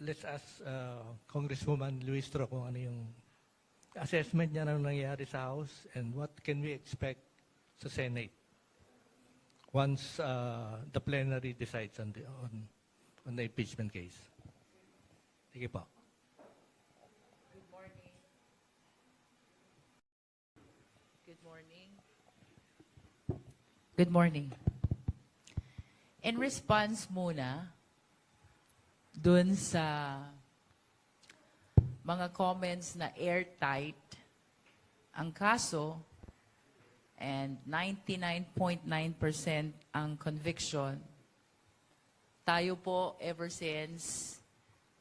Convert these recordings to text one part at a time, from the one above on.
let's ask Congresswoman Luistro kung ano yung assessment niya na nangyayari sa House and what can we expect sa Senate once the plenary decides on the impeachment case. Sige po. Good morning. Good morning. Good morning. In response muna dun sa mga comments na airtight ang kaso and 99.9% ang conviction, tayo po ever since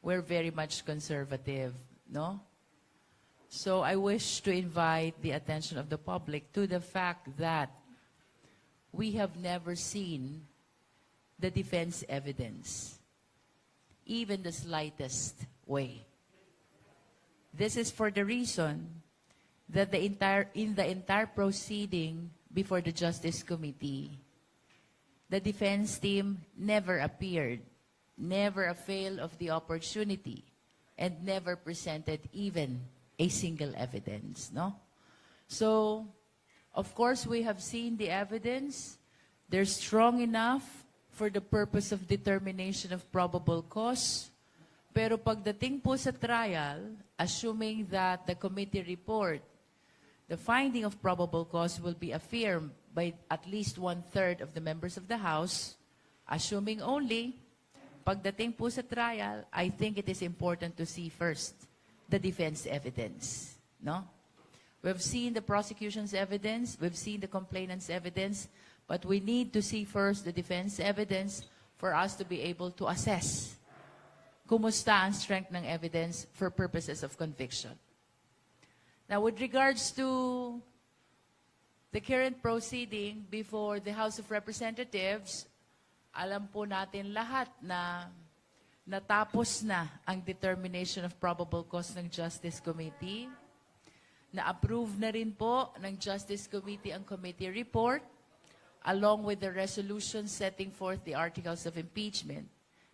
we're very much conservative, no? So I wish to invite the attention of the public to the fact that we have never seen the defense evidence, even the slightest way. This is for the reason that in the entire proceeding before the Justice Committee, the defense team never appeared, never availed of the opportunity, and never presented even a single evidence, no? So, of course, we have seen the evidence. They're strong enough for the purpose of determination of probable cause. Pero pagdating po sa trial, assuming that the committee report, the finding of probable cause will be affirmed by at least 1/3 of the members of the House, assuming only, pagdating po sa trial, I think it is important to see first the defense evidence, no? We've seen the prosecution's evidence, we've seen the complainant's evidence, but we need to see first the defense evidence for us to be able to assess kumusta ang strength ng evidence for purposes of conviction. Now, with regards to the current proceeding before the House of Representatives, alam po natin lahat na natapos na ang determination of probable cause ng Justice Committee. Na-approve na rin po ng Justice Committee ang committee report along with the resolution setting forth the articles of impeachment.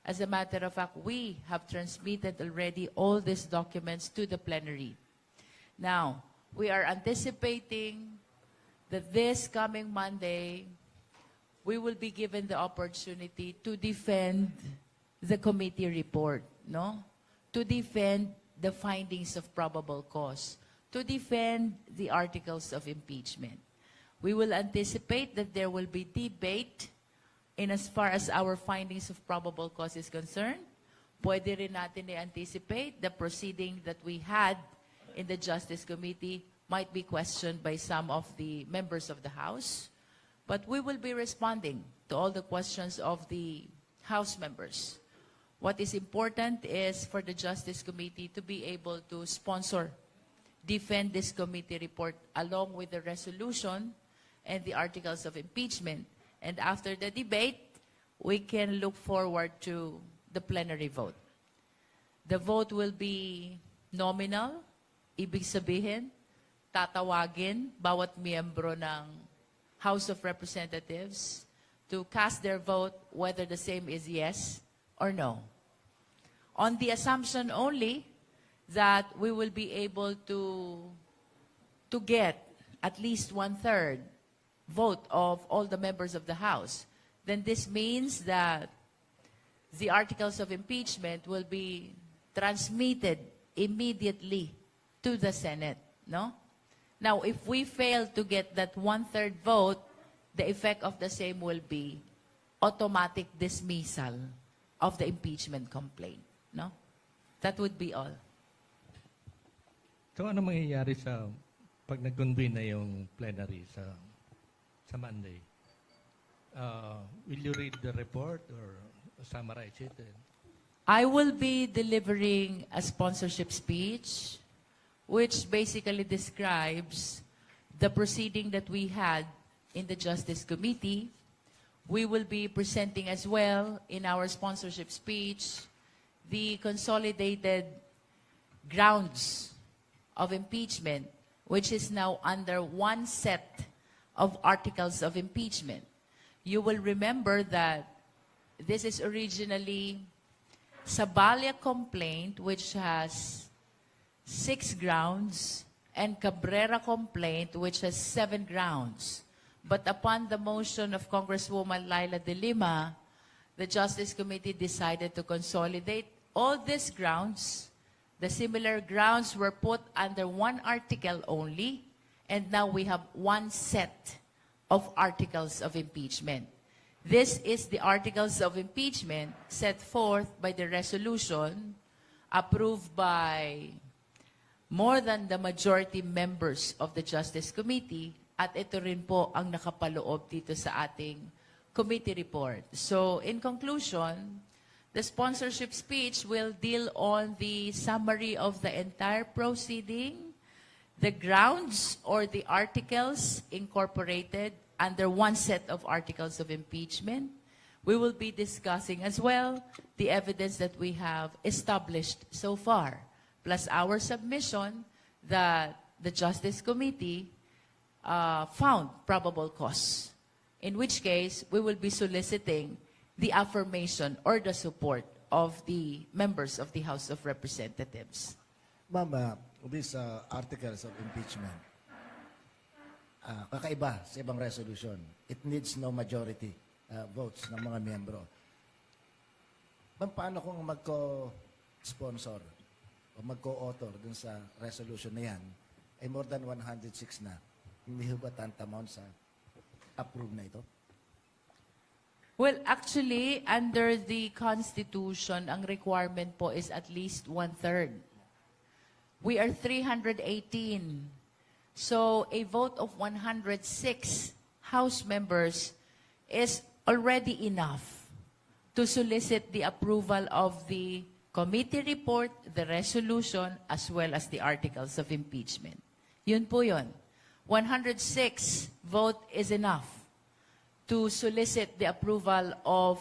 As a matter of fact, we have transmitted already all these documents to the plenary. Now, we are anticipating that this coming Monday, we will be given the opportunity to defend the committee report, no? To defend the findings of probable cause, to defend the articles of impeachment. We will anticipate that there will be debate in as far as our findings of probable cause is concerned. Pwede rin natin i-anticipate the proceeding that we had in the Justice Committee might be questioned by some of the members of the House. But we will be responding to all the questions of the House members. What is important is for the Justice Committee to be able to sponsor, defend this committee report along with the resolution and the articles of impeachment. And after the debate, we can look forward to the plenary vote. The vote will be nominal. Ibig sabihin, tatawagin bawat miyembro ng House of Representatives to cast their vote whether the same is yes or no. On the assumption only that we will be able to get at least 1/3 vote of all the members of the House, then this means that the articles of impeachment will be transmitted immediately to the Senate, no? Now, if we fail to get that 1/3 vote, the effect of the same will be automatic dismissal of the impeachment complaint, no? That would be all. So ano mangyayari sa pag nag-convene na yung plenary sa Monday? Will you read the report or summarize it? I will be delivering a sponsorship speech which basically describes the proceeding that we had in the Justice Committee. We will be presenting as well in our sponsorship speech the consolidated grounds of impeachment, which is now under one set of articles of impeachment. You will remember that this is originally Sabalia complaint, which has 6 grounds, and Cabrera complaint, which has 7 grounds. But upon the motion of Congresswoman Laila de Lima, the Justice Committee decided to consolidate all these grounds. The similar grounds were put under one article only, and now we have one set of articles of impeachment. This is the articles of impeachment set forth by the resolution approved by more than the majority members of the Justice Committee, at ito rin po ang nakapaloob dito sa ating committee report. So, in conclusion, the sponsorship speech will deal on the summary of the entire proceeding, the grounds or the articles incorporated under one set of articles of impeachment. We will be discussing as well the evidence that we have established so far, plus our submission that the Justice Committee found probable cause, in which case we will be soliciting the affirmation or the support of the members of the House of Representatives. Ma'am, these articles of impeachment, kakaiba sa ibang resolution. It needs no majority votes ng mga miyembro. Ma'am, paano kung magko-sponsor o magko-author dun sa resolution na yan, ay more than 106 na? Hindi ba tantamount sa approve na ito? Well, actually, under the Constitution, ang requirement po is at least 1/3. We are 318. So, a vote of 106 House members is already enough to solicit the approval of the committee report, the resolution, as well as the articles of impeachment. Yun po yun. 106 vote is enough to solicit the approval of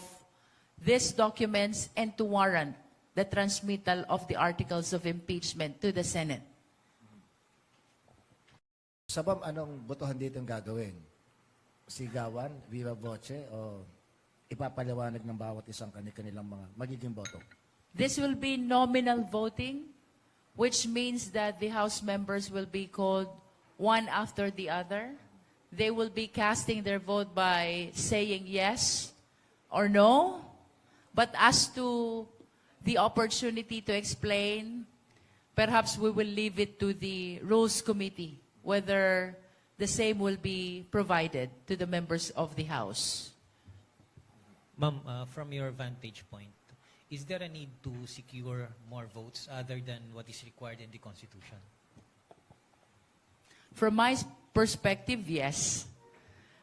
these documents and to warrant the transmittal of the articles of impeachment to the Senate. Sabam, anong botohan dito ang gagawin? Sigawan, viva voce, o ipapaliwanag ng bawat isang kanilang mga magiging boto? This will be nominal voting, which means that the House members will be called one after the other. They will be casting their vote by saying yes or no. But as to the opportunity to explain, perhaps we will leave it to the Rules Committee, whether the same will be provided to the members of the House. Ma'am, from your vantage point, is there a need to secure more votes other than what is required in the Constitution? From my perspective, yes.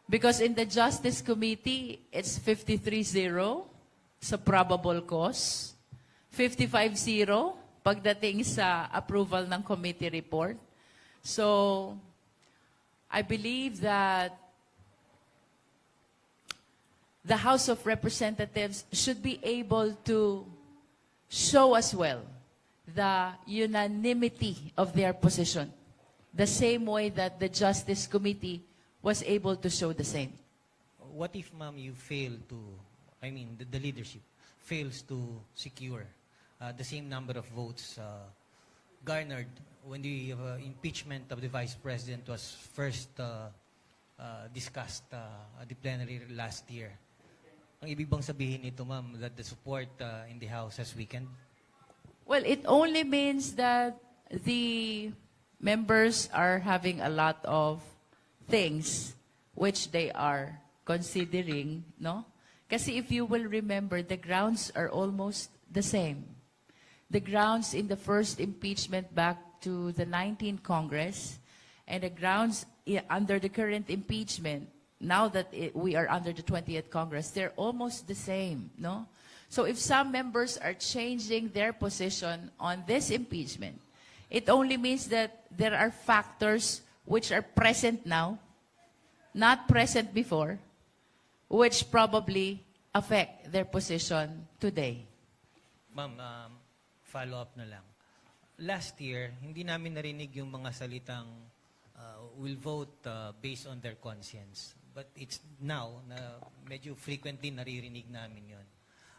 Because in the Justice Committee, it's 53-0 sa probable cause, 55-0 pagdating sa approval ng committee report. So, I believe that the House of Representatives should be able to show as well the unanimity of their position, the same way that the Justice Committee was able to show the same. What if, ma'am, you fail to, the leadership fails to secure the same number of votes garnered when the impeachment of the Vice President was first discussed at the plenary last year? Ang ibig bang sabihin nito, ma'am, that the support in the House has weakened? Well, it only means that the members are having a lot of things which they are considering, no? Kasi if you will remember, the grounds are almost the same. The grounds in the first impeachment back to the 19th Congress and the grounds under the current impeachment, now that we are under the 20th Congress, they're almost the same, no? So if some members are changing their position on this impeachment, it only means that there are factors which are present now, not present before, which probably affect their position today. Ma'am, follow-up na lang. Last year, hindi namin narinig yung mga salitang will vote based on their conscience. But it's now na medyo frequently naririnig namin yon.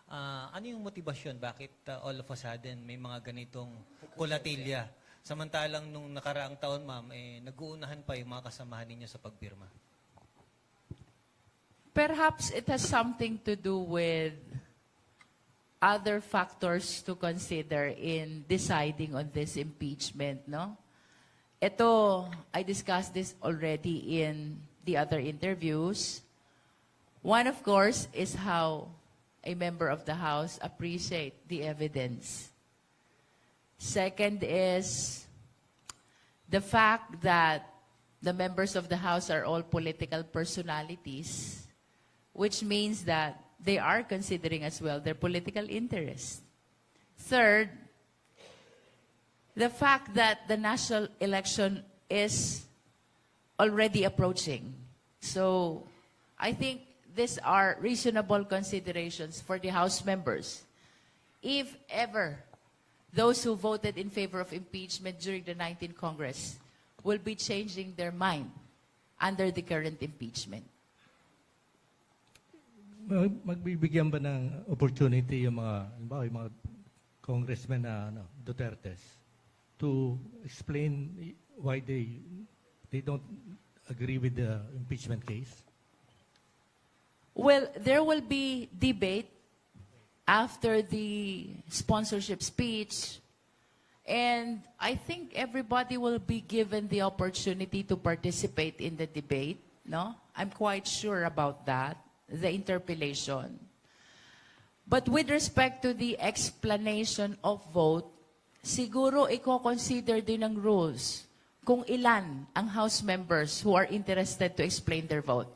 Ano yung motibasyon? Bakit all of a sudden may mga ganitong kolatilya? Samantalang nung nakaraang taon, ma'am, nag-uunahan pa yung mga kasamahan ninyo sa pagpirma. Perhaps it has something to do with other factors to consider in deciding on this impeachment, no? Ito, I discussed this already in the other interviews. One, of course, is how a member of the House appreciate the evidence. Second is the fact that the members of the House are all political personalities, which means that they are considering as well their political interest. Third, the fact that the national election is already approaching. So I think these are reasonable considerations for the House members. If ever those who voted in favor of impeachment during the 19th Congress will be changing their mind under the current impeachment. Magbibigyan ba ng opportunity yung mga, halimbawa, yung mga congressmen na Dutertes to explain why they don't agree with the impeachment case? Well, there will be debate after the sponsorship speech, and I think everybody will be given the opportunity to participate in the debate, no? I'm quite sure about that, the interpellation. But with respect to the explanation of vote, siguro i-consider din ng rules kung ilan ang House members who are interested to explain their vote.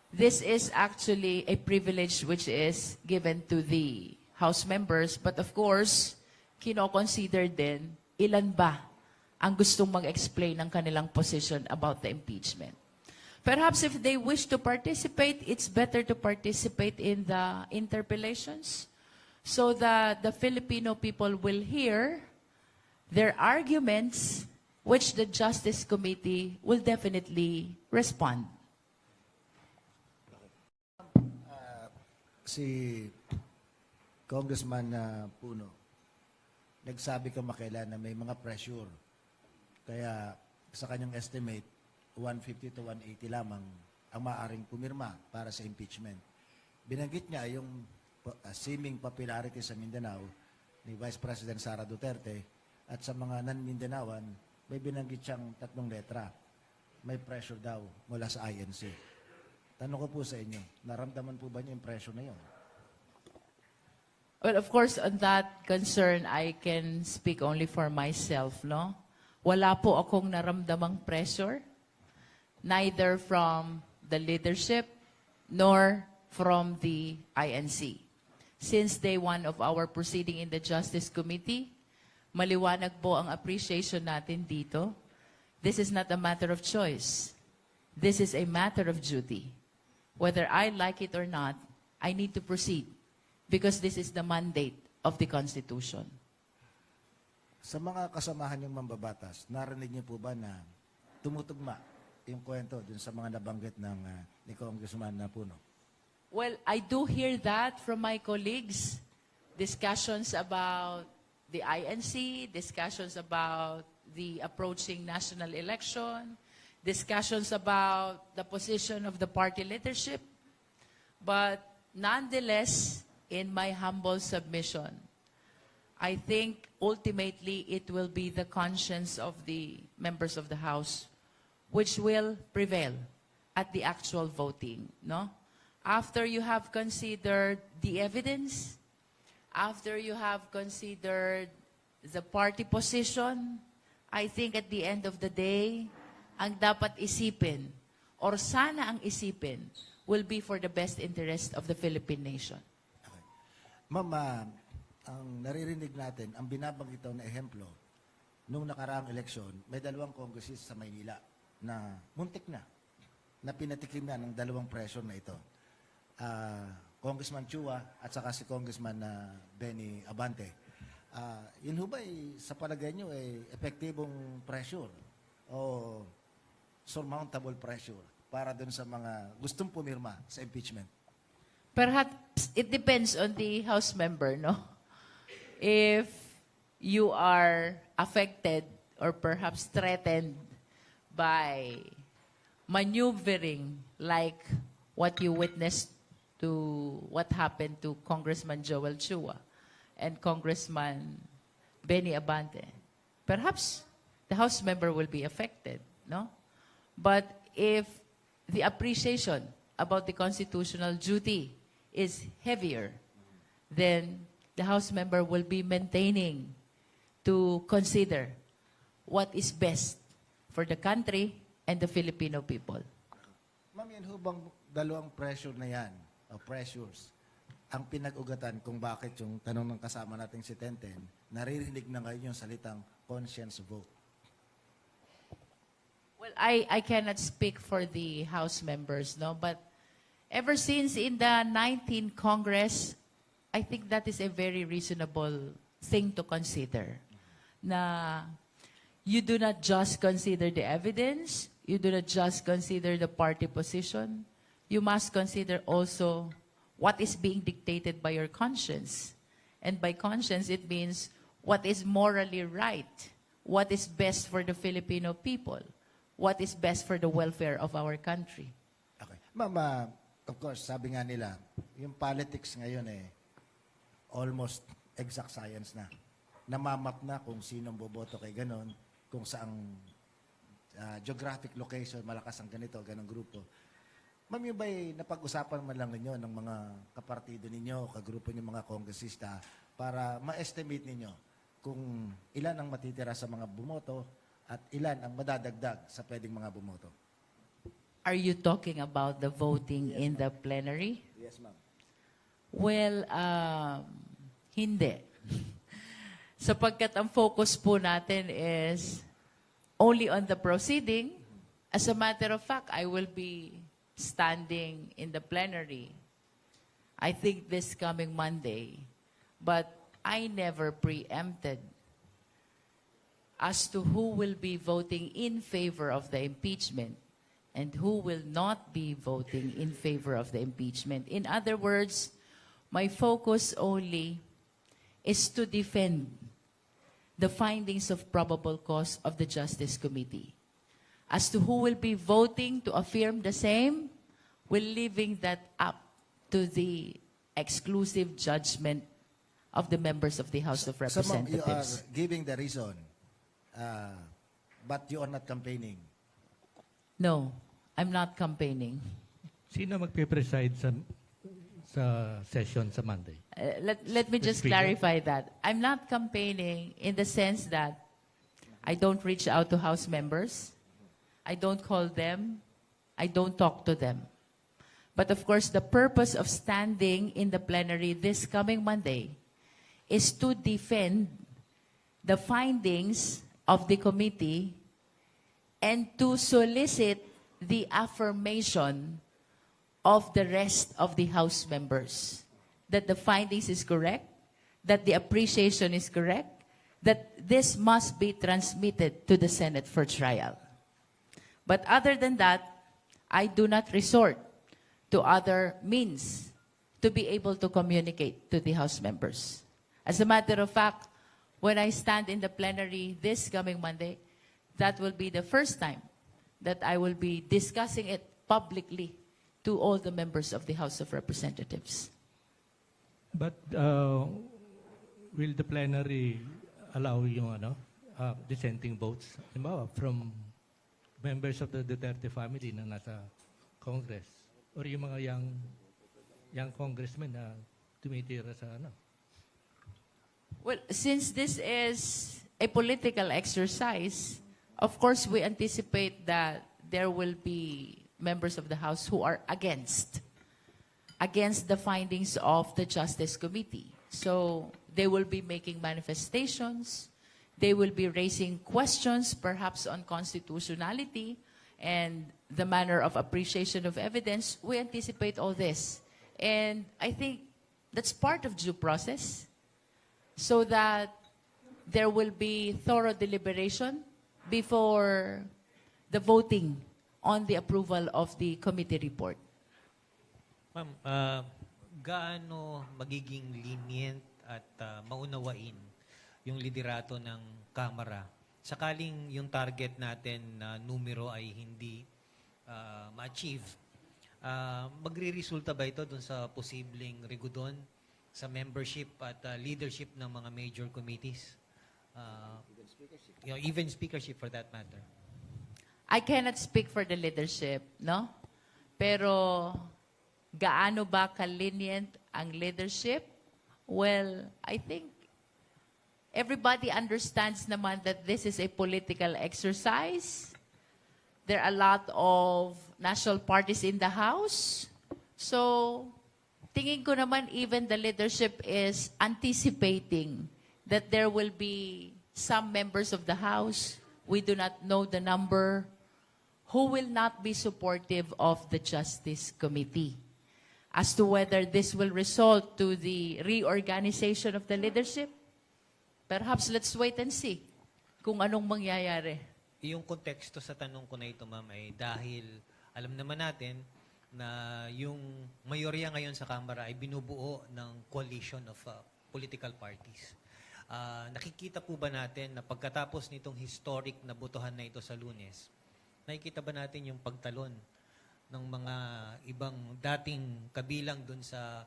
This is actually a privilege which is given to the House members, but of course, kino-consider din ilan ba ang gustong mag-explain ng kanilang position about the impeachment. Perhaps if they wish to participate, it's better to participate in the interpellations so that the Filipino people will hear their arguments, which the Justice Committee will definitely respond. Si Congressman Puno, nagsabi ka makailan na may mga pressure. Kaya sa kanyang estimate, 150 to 180 lamang ang maaaring pumirma para sa impeachment. Binanggit niya yung seeming popularity sa Mindanao ni Vice President Sara Duterte at sa mga non-Mindanaoan, may binanggit siyang 3 letra. May pressure daw mula sa INC. Tanong ko po sa inyo, naramdaman po ba niyo yung pressure na yun? Well, of course, on that concern, I can speak only for myself, no? Wala po akong naramdamang pressure, neither from the leadership nor from the INC. Since day one of our proceeding in the Justice Committee, maliwanag po ang appreciation natin dito. This is not a matter of choice. This is a matter of duty. Whether I like it or not, I need to proceed because this is the mandate of the Constitution. Sa mga kasamahan niyong mambabatas, narinig niyo po ba na tumutugma yung kwento dun sa mga nabanggit ng ni Congressman Puno? Well, I do hear that from my colleagues. Discussions about the INC, discussions about the approaching national election, discussions about the position of the party leadership. But nonetheless, in my humble submission, I think ultimately it will be the conscience of the members of the House which will prevail at the actual voting, no? After you have considered the evidence, after you have considered the party position, I think at the end of the day, ang dapat isipin, or sana ang isipin, will be for the best interest of the Philippine nation. Okay. Ma'am, ang naririnig natin, ang binabanggit na ehemplo, nung nakaraang eleksyon, may 2 congressist sa Maynila na muntik na pinatikim na ng 2 pressure na ito. Congressman Chua at saka si Congressman Benny Abante. Yun ho ba sa palagay nyo epektibong pressure o surmountable pressure para dun sa mga gustong pumirma sa impeachment? Perhaps it depends on the House member, no? If you are affected or perhaps threatened by maneuvering like what you witnessed to what happened to Congressman Joel Chua and Congressman Benny Abante, perhaps the House member will be affected, no? But if the appreciation about the constitutional duty is heavier, then the House member will be maintaining to consider what is best for the country and the Filipino people. Ma'am, yan ho bang dalawang pressure na yan, o pressures, ang pinag-ugatan kung bakit yung tanong ng kasama nating si Tenten, naririnig na ngayon yung salitang conscience vote? Well, I cannot speak for the House members, no? But ever since in the 19th Congress, I think that is a very reasonable thing to consider. Na you do not just consider the evidence, you do not just consider the party position, you must consider also what is being dictated by your conscience. And by conscience, it means what is morally right, what is best for the Filipino people, what is best for the welfare of our country. Okay. Ma'am, of course, sabi nga nila, yung politics ngayon almost exact science na. Namamap na kung sinong boboto kay ganon, kung saang geographic location, malakas ang ganito, ganong grupo. Ma'am, yung ba'y napag-usapan man lang ninyo ng mga kapartido ninyo, kagrupo ninyo mga kongresista, para ma-estimate ninyo kung ilan ang matitira sa mga bumoto at ilan ang madadagdag sa pwedeng mga bumoto? Are you talking about the voting in the plenary? Yes, ma'am. Well, hindi. Sapagkat ang focus po natin is only on the proceeding. As a matter of fact, I will be standing in the plenary, I think this coming Monday. But I never preempted as to who will be voting in favor of the impeachment and who will not be voting in favor of the impeachment. In other words, my focus only is to defend the findings of probable cause of the Justice Committee. As to who will be voting to affirm the same, we're leaving that up to the exclusive judgment of the members of the House of So, ma'am, you are Representatives. giving the reason, but you are not campaigning. No, I'm not campaigning. Sino magpe-preside sa session sa Monday? Let me just Speaker. clarify that. I'm not campaigning in the sense that I don't reach out to House members. I don't call them. I don't talk to them. But of course, the purpose of standing in the plenary this coming Monday is to defend the findings of the committee and to solicit the affirmation of the rest of the House members that the findings is correct, that the appreciation is correct, that this must be transmitted to the Senate for trial. But other than that, I do not resort to other means to be able to communicate to the House members. As a matter of fact, when I stand in the plenary this coming Monday, that will be the first time that I will be discussing it publicly to all the members of the House of Representatives. But will the plenary allow yung dissenting votes? Halimbawa, from members of the Duterte family na nasa Congress or yung mga young congressmen na tumitira sa Well, since this is a political exercise, of course we anticipate that there will be members of the House who are against the findings of the Justice Committee. So they will be making manifestations, they will be raising questions perhaps on constitutionality and the manner of appreciation of evidence. We anticipate all this. And I think that's part of due process so that there will be thorough deliberation before the voting on the approval of the committee report. Ma'am, gaano magiging lenient at maunawain yung liderato ng Kamara sakaling yung target natin na numero ay hindi ma-achieve? Magre-resulta ba ito dun sa posibleng rigudon sa membership at leadership ng mga major committees? Even speakership for that matter. I cannot speak for the leadership, no? Pero gaano ba ka-lenient ang leadership? Well, I think everybody understands naman that this is a political exercise. There are a lot of national parties in the House. So, tingin ko naman even the leadership is anticipating that there will be some members of the House, we do not know the number, who will not be supportive of the Justice Committee. As to whether this will result to the reorganization of the leadership, perhaps let's wait and see kung anong mangyayari. Yung konteksto sa tanong ko na ito, ma'am, ay dahil alam naman natin na yung mayorya ngayon sa Kamara ay binubuo ng coalition of political parties. Nakikita po ba natin na pagkatapos nitong historic na botohan na ito sa Lunes, nakikita ba natin yung pagtalon ng mga ibang dating kabilang dun sa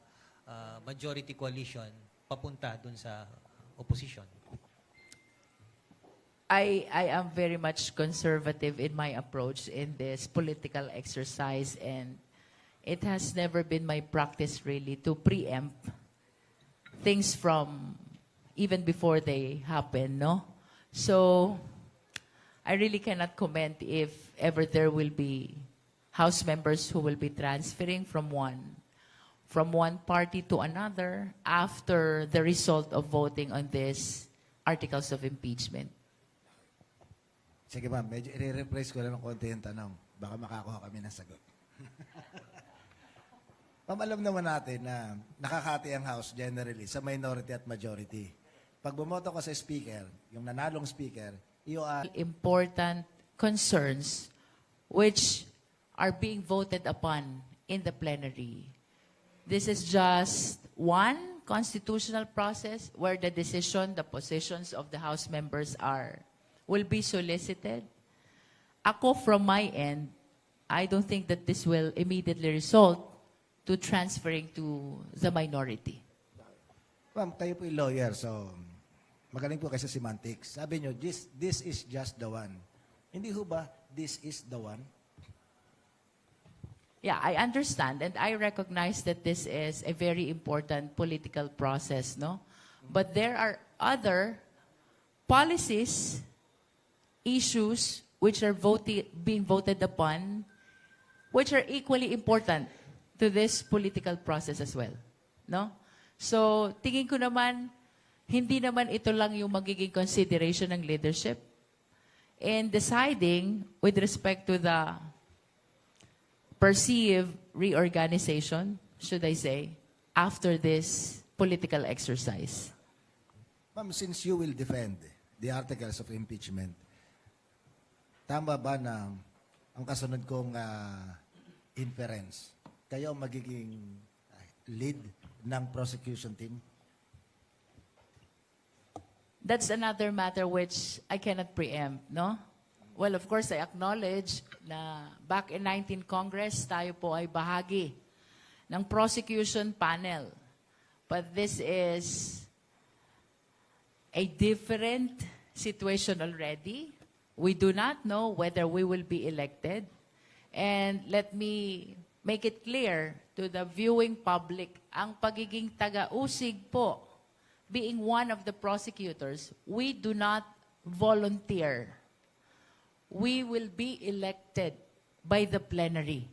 majority coalition papunta dun sa opposition? I am very much conservative in my approach in this political exercise, and it has never been my practice really to preempt things from even before they happen, no? So, I really cannot comment if ever there will be House members who will be transferring from one party to another after the result of voting on these articles of impeachment. Sige ma'am, medyo i-rephrase ko lang ng konti yung tanong. Baka makakuha kami ng sagot. Ma'am, alam naman natin na nakakati ang House generally sa minority at majority. Pag bumoto ka sa speaker, yung nanalong speaker, you are... Important concerns which are being voted upon in the plenary. This is just one constitutional process where the decision, the positions of the House members will be solicited. Ako, from my end, I don't think that this will immediately result to transferring to the minority. Ma'am, kayo po yung lawyer, so magaling po kayo sa semantics. Sabi nyo, this is just the one. Hindi ho ba, this is the one? Yeah, I understand and I recognize that this is a very important political process, no? But there are other policies, issues which are being voted upon, which are equally important to this political process as well, no? So, tingin ko naman, hindi naman ito lang yung magiging consideration ng leadership in deciding with respect to the perceived reorganization, should I say, after this political exercise. Ma'am, since you will defend the articles of impeachment, tama ba na ang kasunod kong inference, kayo ang magiging lead ng prosecution team? That's another matter which I cannot preempt, no? Well, of course, I acknowledge na back in 19 Congress, tayo po ay bahagi ng prosecution panel. But this is a different situation already. We do not know whether we will be elected. And let me make it clear to the viewing public, ang pagiging taga-usig po, being one of the prosecutors, we do not volunteer. We will be elected by the plenary.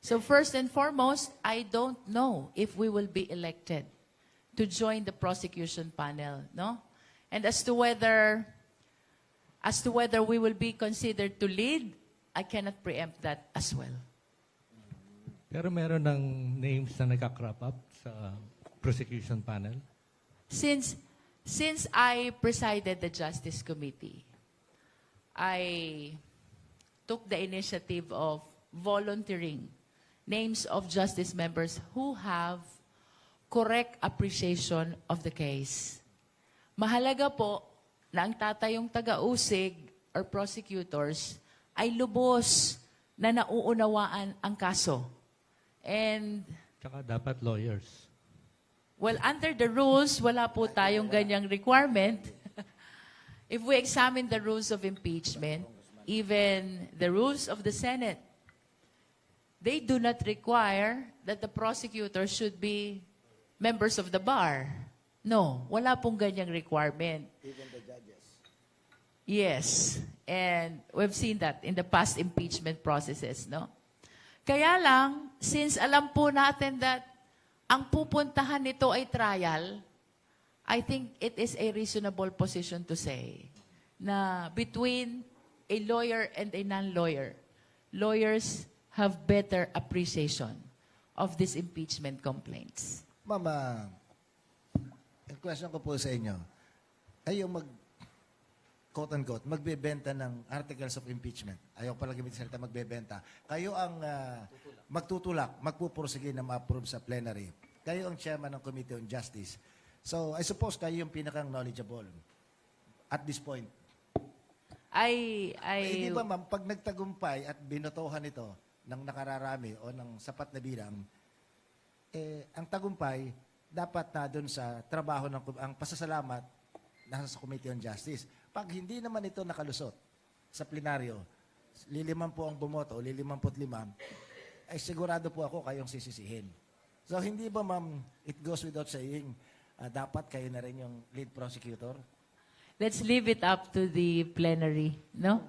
So first and foremost, I don't know if we will be elected to join the prosecution panel, no? And as to whether we will be considered to lead, I cannot preempt that as well. Pero meron ng names na nagka-crop up sa prosecution panel? Since I presided the Justice Committee, I took the initiative of volunteering names of justice members who have correct appreciation of the case. Mahalaga po na ang tatayong taga-usig or prosecutors ay lubos na nauunawaan ang kaso. And, Tsaka dapat lawyers. well, under the rules, wala po tayong ganyang requirement. If we examine the rules of impeachment, even the rules of the Senate, they do not require that the prosecutor should be members of the bar. No, wala pong ganyang requirement. Even the judges. Yes, and we've seen that in the past impeachment processes, no? Kaya lang, since alam po natin that ang pupuntahan nito ay trial, I think it is a reasonable position to say na between a lawyer and a non-lawyer, lawyers have better appreciation of these impeachment complaints. Mama, ang question ko po sa inyo, ay yung quote-unquote, magbebenta ng articles of impeachment. Ayaw pala gamitin salita magbebenta. Kayo ang magtutulak, magpupursige na ma-approve sa plenary. Kayo ang chairman ng Committee on Justice. So, I suppose kayo yung pinakang knowledgeable at this point. Hindi ba ma'am, pag nagtagumpay at binotohan ito ng nakararami o ng sapat na bilang, ang tagumpay dapat na doon sa trabaho ng ang pasasalamat nasa sa Committee on Justice. Pag hindi naman ito nakalusot sa plenaryo, liliman po ang bumoto o 55, ay sigurado po ako kayong sisisihin. So hindi ba ma'am, it goes without saying, dapat kayo na rin yung lead prosecutor? Let's leave it up to the plenary, no?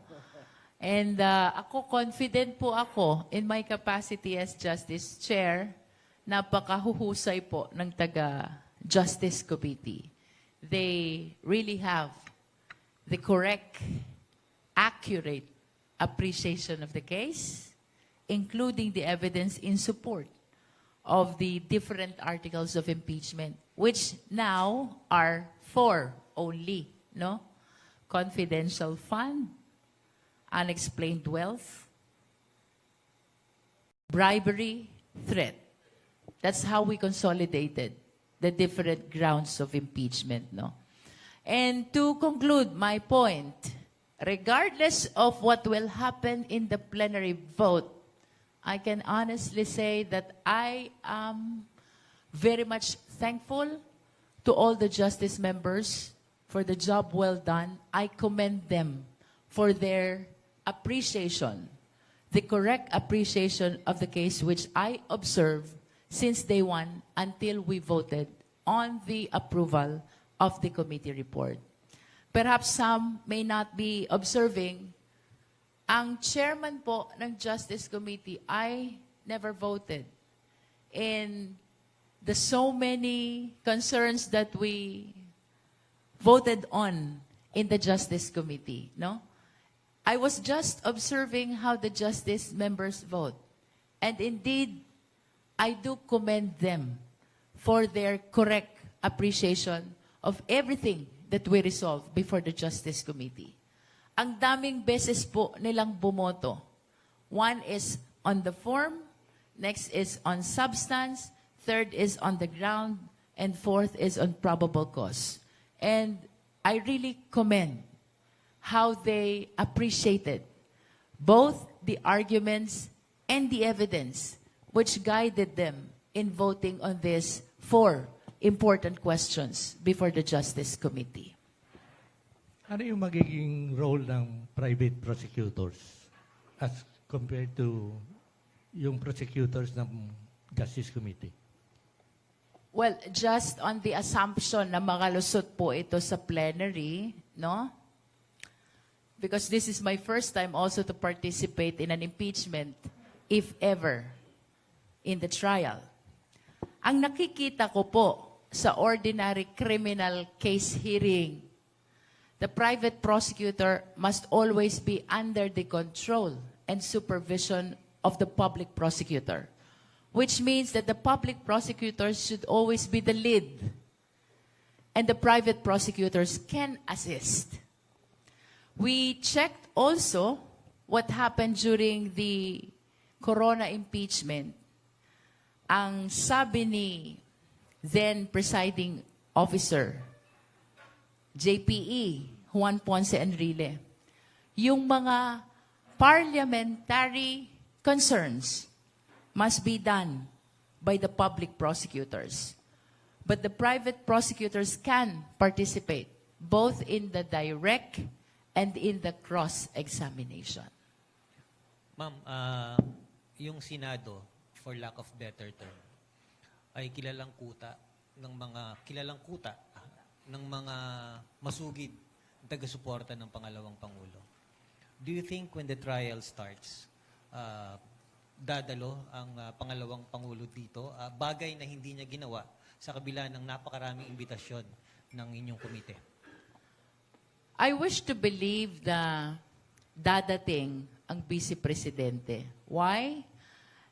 And ako, confident po ako in my capacity as Justice Chair, napakahuhusay po ng taga-Justice Committee. They really have the correct, accurate appreciation of the case, including the evidence in support of the different articles of impeachment, which now are 4 only, no? Confidential fund, unexplained wealth, bribery, threat. That's how we consolidated the different grounds of impeachment, no? And to conclude my point, regardless of what will happen in the plenary vote, I can honestly say that I am very much thankful to all the justice members for the job well done. I commend them for their appreciation, the correct appreciation of the case which I observed since day one until we voted on the approval of the committee report. Perhaps some may not be observing, ang chairman po ng Justice Committee ay never voted in the so many concerns that we voted on in the Justice Committee, no? I was just observing how the justice members vote. And indeed, I do commend them for their correct appreciation of everything that we resolve before the Justice Committee. Ang daming beses po nilang bumoto. One is on the form, next is on substance, third is on the ground, and fourth is on probable cause. And I really commend how they appreciated both the arguments and the evidence which guided them in voting on these 4 important questions before the Justice Committee. Ano yung magiging role ng private prosecutors as compared to yung prosecutors ng Justice Committee? Well, just on the assumption na makalusot po ito sa plenary, no? Because this is my first time also to participate in an impeachment, if ever, in the trial. Ang nakikita ko po sa ordinary criminal case hearing, the private prosecutor must always be under the control and supervision of the public prosecutor, which means that the public prosecutors should always be the lead, and the private prosecutors can assist. We checked also what happened during the Corona impeachment. Ang sabi ni then presiding officer, JPE, Juan Ponce Enrile, yung mga parliamentary concerns must be done by the public prosecutors. But the private prosecutors can participate both in the direct and in the cross-examination. Ma'am, yung Senado, for lack of better term, ay kilalang kuta ng mga masugid na taga-suporta ng pangalawang Pangulo. Do you think when the trial starts, dadalo ang pangalawang Pangulo dito? Bagay na hindi niya ginawa sa kabila ng napakaraming imbitasyon ng inyong komite. I wish to believe na dadating ang Vice Presidente. Why?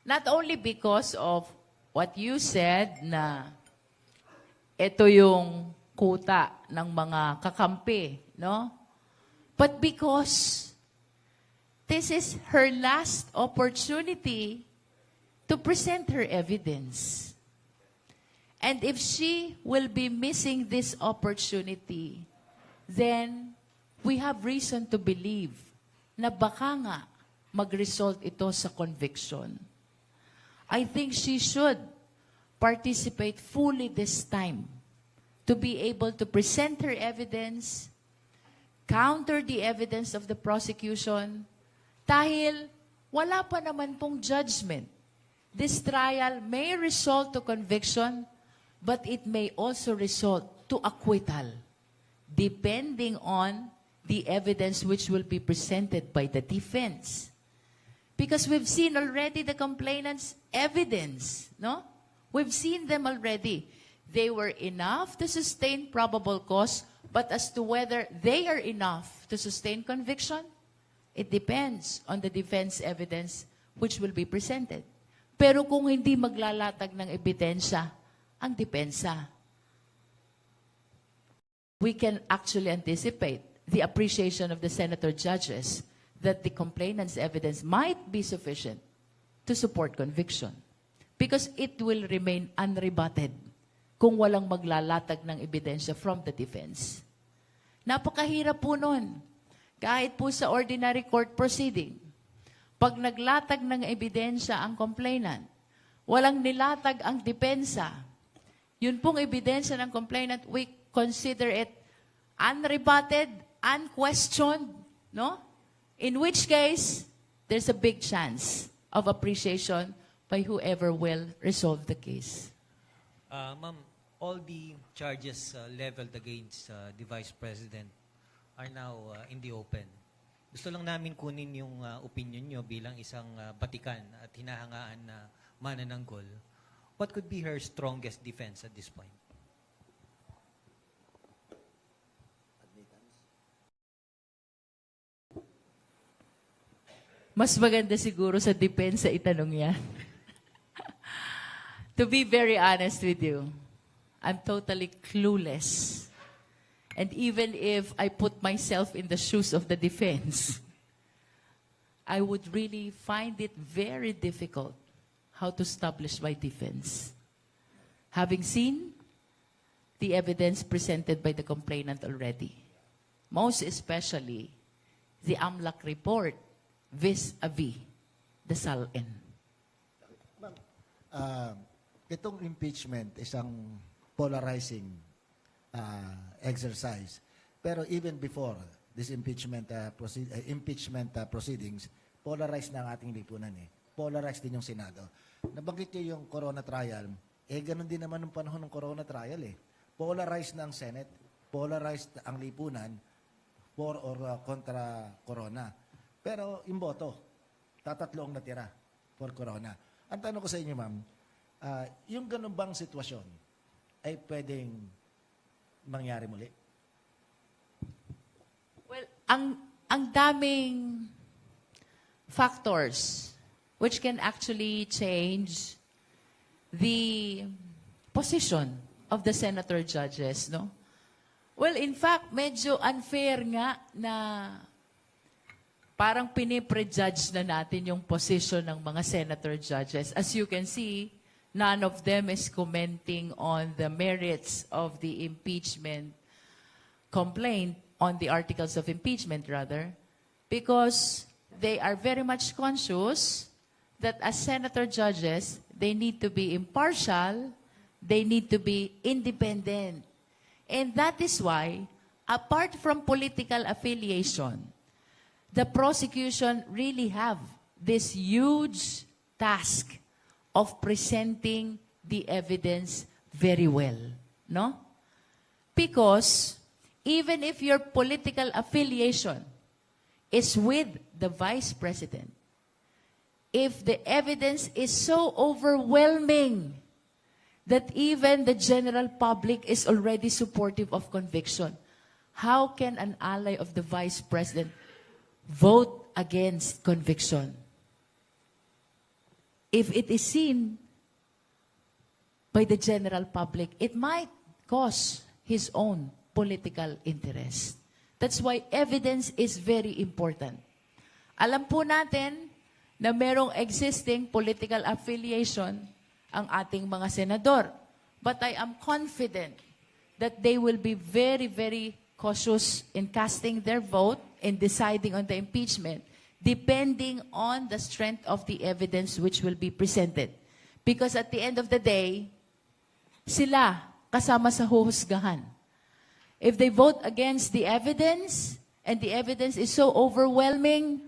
Not only because of what you said na ito yung kuta ng mga kakampi, no? But because this is her last opportunity to present her evidence. And if she will be missing this opportunity, then we have reason to believe na baka nga mag-result ito sa conviction. I think she should participate fully this time to be able to present her evidence, counter the evidence of the prosecution, dahil wala pa naman pong judgment. This trial may result to conviction, but it may also result to acquittal, depending on the evidence which will be presented by the defense. Because we've seen already the complainant's evidence, no? We've seen them already. They were enough to sustain probable cause, but as to whether they are enough to sustain conviction, it depends on the defense evidence which will be presented. Pero kung hindi maglalatag ng ebidensya ang depensa, we can actually anticipate the appreciation of the senator judges that the complainant's evidence might be sufficient to support conviction because it will remain unrebutted kung walang maglalatag ng ebidensya from the defense. Napakahirap po nun. Kahit po sa ordinary court proceeding, pag naglatag ng ebidensya ang complainant, walang nilatag ang depensa, yun pong ebidensya ng complainant, we consider it unrebutted, unquestioned, no? In which case, there's a big chance of appreciation by whoever will resolve the case. Ma'am, all the charges leveled against the Vice President are now in the open. Gusto lang namin kunin yung opinion nyo bilang isang batikan at hinahangaan na manananggol. What could be her strongest defense at this point? Mas maganda siguro sa depensa itanong yan. To be very honest with you, I'm totally clueless. And even if I put myself in the shoes of the defense, I would really find it very difficult how to establish my defense. Having seen the evidence presented by the complainant already, most especially the AMLAC report vis-a-vis the SALN. Itong impeachment, isang polarizing exercise. Pero even before this impeachment proceedings, polarized na ang ating lipunan eh. Polarized din yung Senado. Nabanggit niyo yung corona trial, ganun din naman ng panahon ng corona trial eh. Polarized na ang Senate, polarized ang lipunan for or kontra corona. Pero yung boto, tatatlo ang natira for corona. Ang tanong ko sa inyo, ma'am, yung ganun bang sitwasyon ay pwedeng mangyari muli? Well, ang daming factors which can actually change the position of the senator judges, no? Well, in fact, medyo unfair nga na parang piniprejudge na natin yung position ng mga senator judges. As you can see, none of them is commenting on the merits of the impeachment complaint, on the articles of impeachment rather, because they are very much conscious that as senator judges, they need to be impartial, they need to be independent. And that is why, apart from political affiliation, the prosecution really have this huge task of presenting the evidence very well, no? Because even if your political affiliation is with the vice president, if the evidence is so overwhelming that even the general public is already supportive of conviction, how can an ally of the vice president vote against conviction? If it is seen by the general public, it might cause his own political interest. That's why evidence is very important. Alam po natin na merong existing political affiliation ang ating mga senador. But I am confident that they will be very, very cautious in casting their vote, in deciding on the impeachment, depending on the strength of the evidence which will be presented. Because at the end of the day, sila kasama sa huhusgahan. If they vote against the evidence, and the evidence is so overwhelming,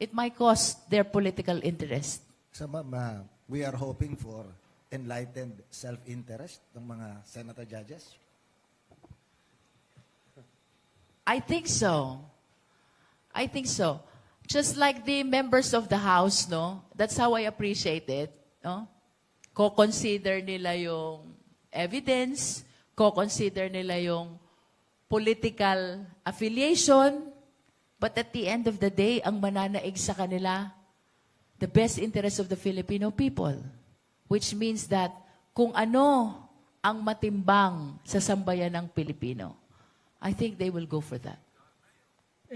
it might cost their political interest. So, ma'am, we are hoping for enlightened self-interest ng mga senator judges. I think so. I think so. Just like the members of the House, no? That's how I appreciate it, no? Co-consider nila yung evidence, co-consider nila yung political affiliation, but at the end of the day, ang mananaig sa kanila, the best interest of the Filipino people. Which means that kung ano ang matimbang sa sambayan ng Pilipino, I think they will go for that.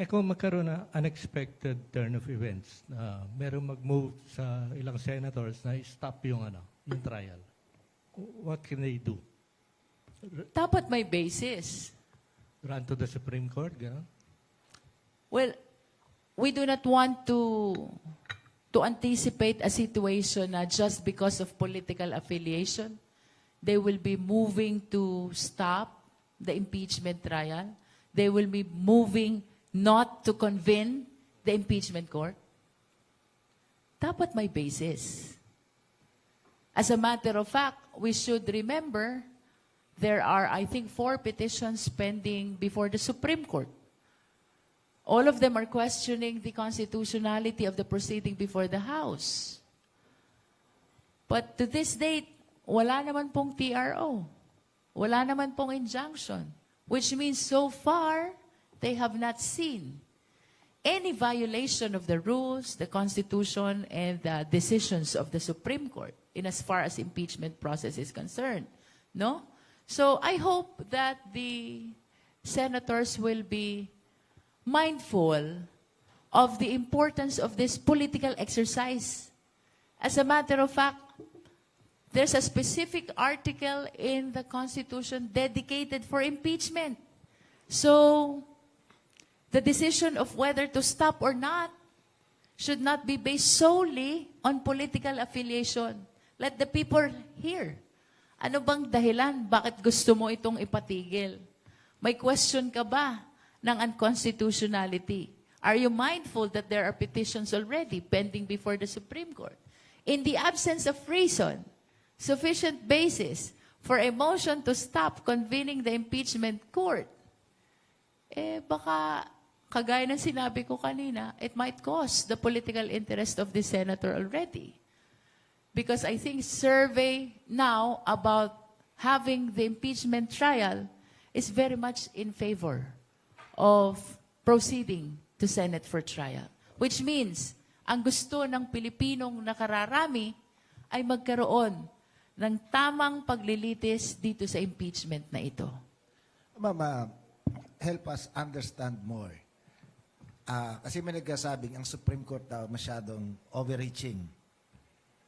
Kung magkaroon na unexpected turn of events, na merong mag-move sa ilang senators na stop yung trial, what can they do? Dapat may basis. Run to the Supreme Court, gano'n? Well, we do not want to anticipate a situation na just because of political affiliation, they will be moving to stop the impeachment trial. They will be moving not to convene the impeachment court. Dapat may basis. As a matter of fact, we should remember there are, I think, 4 petitions pending before the Supreme Court. All of them are questioning the constitutionality of the proceeding before the House. But to this date, wala naman pong TRO. Wala naman pong injunction. Which means so far, they have not seen any violation of the rules, the Constitution, and the decisions of the Supreme Court in as far as impeachment process is concerned. No? So I hope that the senators will be mindful of the importance of this political exercise. As a matter of fact, there's a specific article in the Constitution dedicated for impeachment. So, the decision of whether to stop or not should not be based solely on political affiliation. Let the people hear. Ano bang dahilan? Bakit gusto mo itong ipatigil? May question ka ba ng unconstitutionality? Are you mindful that there are petitions already pending before the Supreme Court? In the absence of reason, sufficient basis for a motion to stop convening the impeachment court, baka, kagaya ng sinabi ko kanina, it might cost the political interest of the senator already. Because I think survey now about having the impeachment trial is very much in favor of proceeding to Senate for trial. Which means, ang gusto ng Pilipinong nakararami ay magkaroon ng tamang paglilitis dito sa impeachment na ito. Ma'am, help us understand more. Kasi may nagsasabing ang Supreme Court daw masyadong overreaching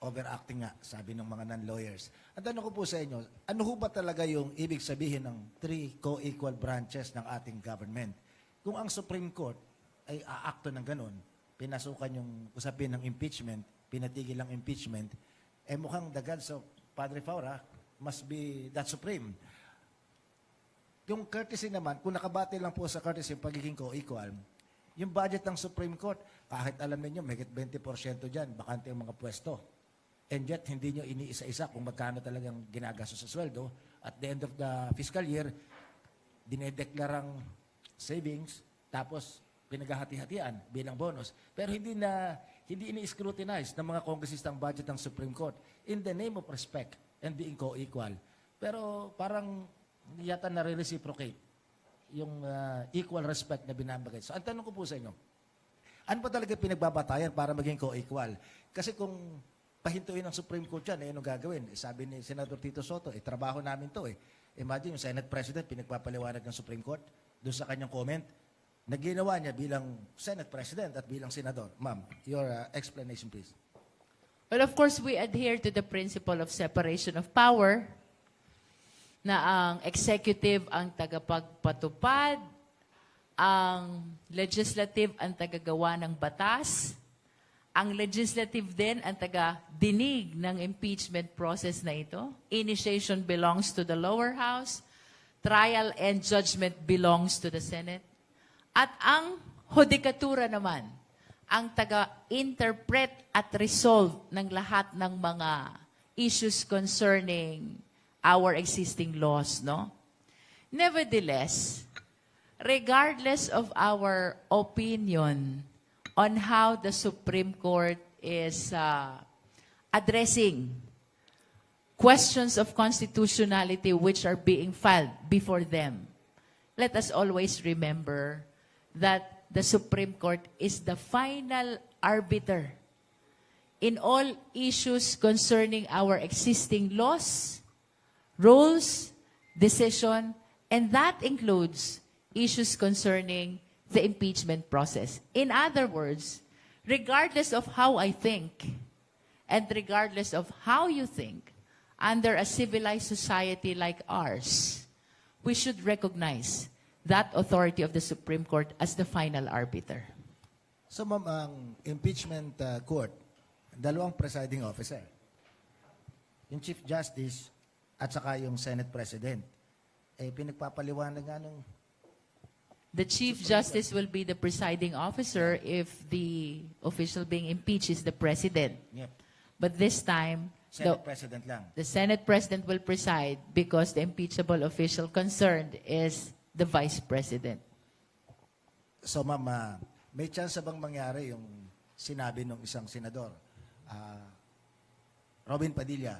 overacting nga, sabi ng mga non-lawyers. Ang tanong ko po sa inyo, ano ho ba talaga yung ibig sabihin ng three co-equal branches ng ating government? Kung ang Supreme Court ay aakto ng ganun, pinasukan yung usapin ng impeachment, pinatigil ang impeachment, eh mukhang the gods of Padre Faura must be that supreme. Yung courtesy naman, kung nakabati lang po sa courtesy yung pagiging co-equal, yung budget ng Supreme Court, kahit alam niyo may 20% dyan, bakante yung mga pwesto. And yet, hindi nyo iniisa-isa kung magkano talagang ginagasto sa sweldo. At the end of the fiscal year, dinedeklarang savings, tapos pinaghahati-hatian bilang bonus. Pero hindi ini-scrutinize ng mga kongresistang budget ng Supreme Court in the name of respect and being co-equal. Pero parang yata nare-reciprocate yung equal respect na binabagay. So, ang tanong ko po sa inyo, ano ba talaga pinagbabatayan para maging co-equal? Kasi kung pahintuin ng Supreme Court yan, anong gagawin? Sabi ni Senator Tito Soto, trabaho namin to eh. Imagine yung Senate President, pinagpapaliwanag ng Supreme Court doon sa kanyang comment na ginawa niya bilang Senate President at bilang Senador. Ma'am, your explanation please. Well, of course, we adhere to the principle of separation of power na ang executive ang tagapagpatupad, ang legislative ang tagagawa ng batas, ang legislative din ang taga-dinig ng impeachment process na ito. Initiation belongs to the lower house. Trial and judgment belongs to the Senate. At ang hudikatura naman, ang taga-interpret at resolve ng lahat ng mga issues concerning our existing laws, no? Nevertheless, regardless of our opinion on how the Supreme Court is addressing questions of constitutionality which are being filed before them, let us always remember that the Supreme Court is the final arbiter in all issues concerning our existing laws, rules, decision, and that includes issues concerning the impeachment process. In other words, regardless of how I think and regardless of how you think, under a civilized society like ours, we should recognize that authority of the Supreme Court as the final arbiter. So ma'am, ang impeachment court, dalawang presiding officer. Yung Chief Justice at saka yung Senate President. Eh, pinagpapaliwanag nga nung The Chief Justice will be the presiding officer if the official being impeached is the President. Yep. But this time, Senate President lang. the Senate President will preside because the impeachable official concerned is the Vice President. So ma'am, may chance bang mangyari yung sinabi ng isang senador, Robin Padilla,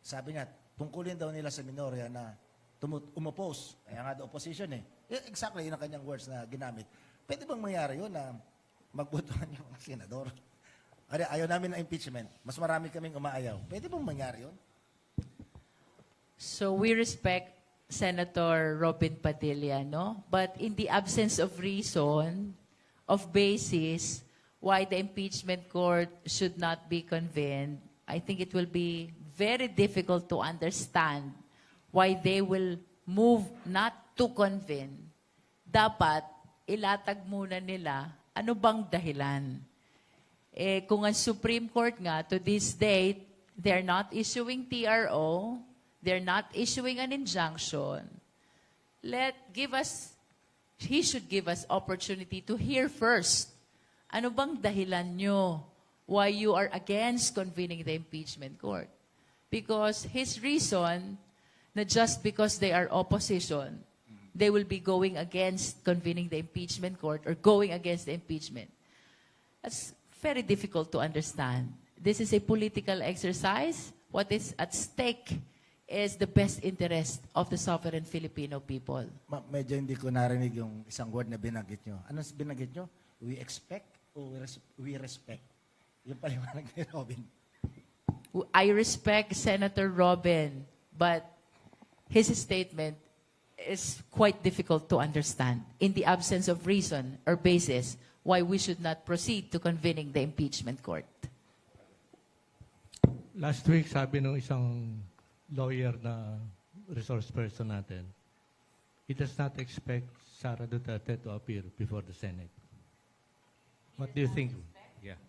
sabi nga, tungkulin daw nila sa minorya na umopose, kaya nga the opposition eh. Exactly, yun ang kanyang words na ginamit. Pwede bang mangyari yun na magbotohan yung mga senador? Ayaw namin ng impeachment. Mas marami kaming umaayaw. Pwede bang mangyari yun? So we respect Senator Robin Padilla, no? But in the absence of reason, of basis, why the impeachment court should not be convened, I think it will be very difficult to understand why they will move not to convene. Dapat ilatag muna nila ano bang dahilan. Eh, kung ang Supreme Court nga, to this date, they're not issuing TRO, they're not issuing an injunction, he should give us opportunity to hear first. Ano bang dahilan nyo why you are against convening the impeachment court? Because his reason, na just because they are opposition, they will be going against convening the impeachment court or going against the impeachment. That's very difficult to understand. This is a political exercise. What is at stake is the best interest of the sovereign Filipino people. Medyo hindi ko narinig yung isang word na binanggit nyo. Ano binanggit nyo? We expect o we respect? Yung paliwanag ni Robin. I respect Senator Robin, but his statement is quite difficult to understand in the absence of reason or basis why we should not proceed to convening the impeachment court. Last week, sabi nung isang lawyer na resource person natin, he does not expect Sara Duterte to appear before the Senate. What do you think? Yeah.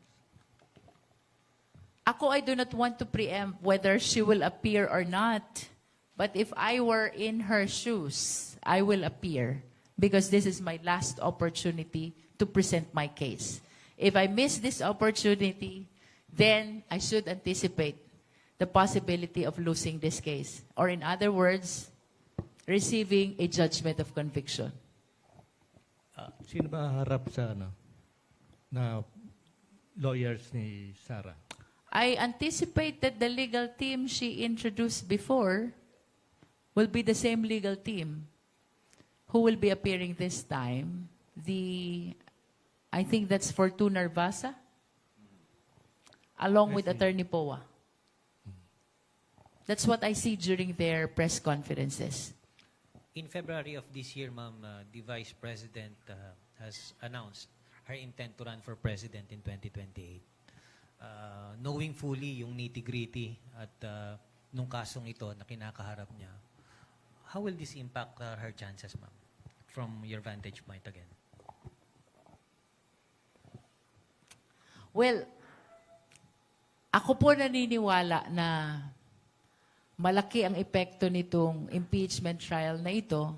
Ako, I do not want to preempt whether she will appear or not. But if I were in her shoes, I will appear because this is my last opportunity to present my case. If I miss this opportunity, then I should anticipate the possibility of losing this case. Or in other words, receiving a judgment of conviction. Sino ba harap sa na lawyers ni Sara? I anticipate that the legal team she introduced before will be the same legal team who will be appearing this time. I think that's Fortuna Narvasa, along with Attorney Poa. That's what I see during their press conferences. In February of this year, ma'am, the Vice President has announced her intent to run for President in 2028. Knowing fully yung nitty-gritty at nung kasong ito na kinakaharap niya, how will this impact her chances, ma'am, from your vantage point again? Well, ako po naniniwala na malaki ang epekto nitong impeachment trial na ito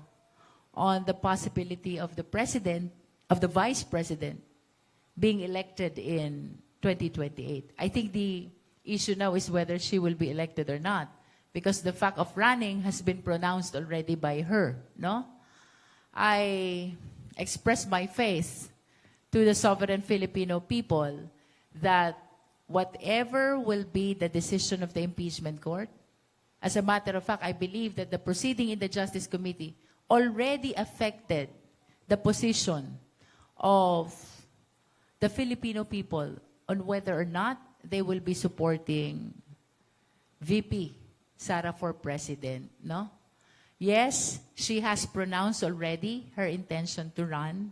on the possibility of the president, of the vice president, being elected in 2028. I think the issue now is whether she will be elected or not, because the fact of running has been pronounced already by her, no? I express my faith to the sovereign Filipino people that whatever will be the decision of the impeachment court, as a matter of fact, I believe that the proceeding in the Justice Committee already affected the position of the Filipino people on whether or not they will be supporting VP Sara for president, no? Yes, she has pronounced already her intention to run,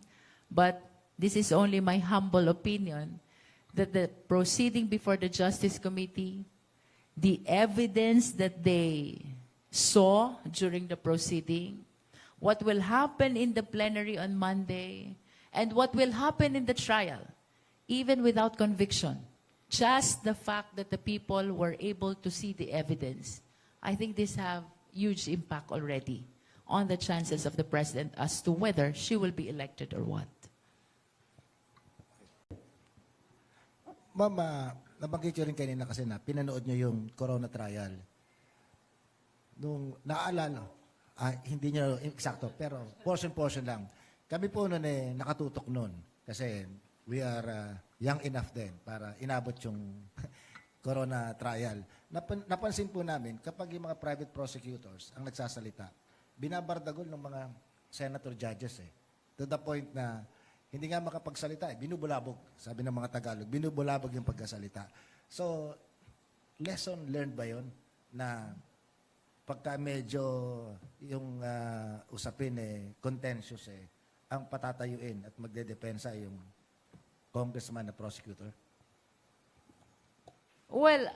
but this is only my humble opinion that the proceeding before the Justice Committee, the evidence that they saw during the proceeding, what will happen in the plenary on Monday, and what will happen in the trial, even without conviction. Just the fact that the people were able to see the evidence, I think this have huge impact already on the chances of the president as to whether she will be elected or what. Ma'am, nabanggit nyo rin kanina kasi na pinanood nyo yung corona trial. Nung naaalala, hindi nyo eksakto, pero portion lang. Kami po noon nakatutok noon kasi we are young enough din para inabot yung corona trial. Napansin po namin, kapag yung mga private prosecutors ang nagsasalita, binabardagol ng mga senator judges to the point na hindi nga makapagsalita, binubulabog, sabi ng mga Tagalog, binubulabog yung pagkasalita. So, lesson learned ba yun? Na pagka medyo yung usapin contentious ang patatayuin at magdedepensa yung congressman na prosecutor? Well,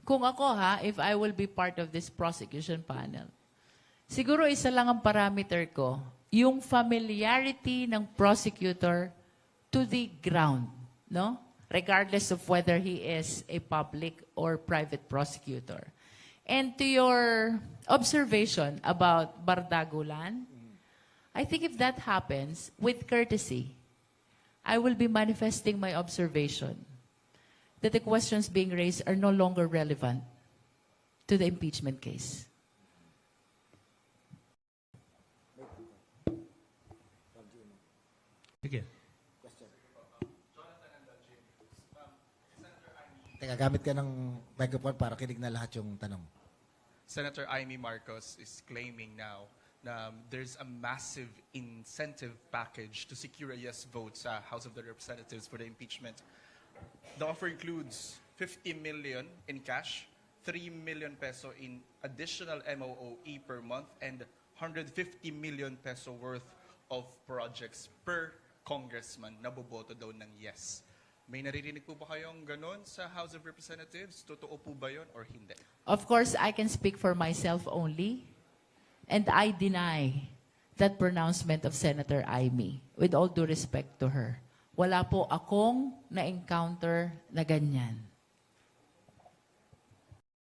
kung ako if I will be part of this prosecution panel, siguro isa lang ang parameter ko, yung familiarity ng prosecutor to the ground, no? Regardless of whether he is a public or private prosecutor. And to your observation about Bardagulan, I think if that happens, with courtesy, I will be manifesting my observation that the questions being raised are no longer relevant to the impeachment case. Sige. Teka, gamit ka ng microphone para kinig na lahat yung tanong. Senator Amy Marcos is claiming now na there's a massive incentive package to secure a yes vote sa House of the Representatives for the impeachment. The offer includes 50 million in cash, 3 million peso in additional MOOE per month, and 150 million peso worth of projects per congressman na boboto daw ng yes. May naririnig po ba kayong ganon sa House of Representatives? Totoo po ba yun or hindi? Of course, I can speak for myself only, and I deny that pronouncement of Senator Amy, with all due respect to her. Wala po akong na-encounter na ganyan.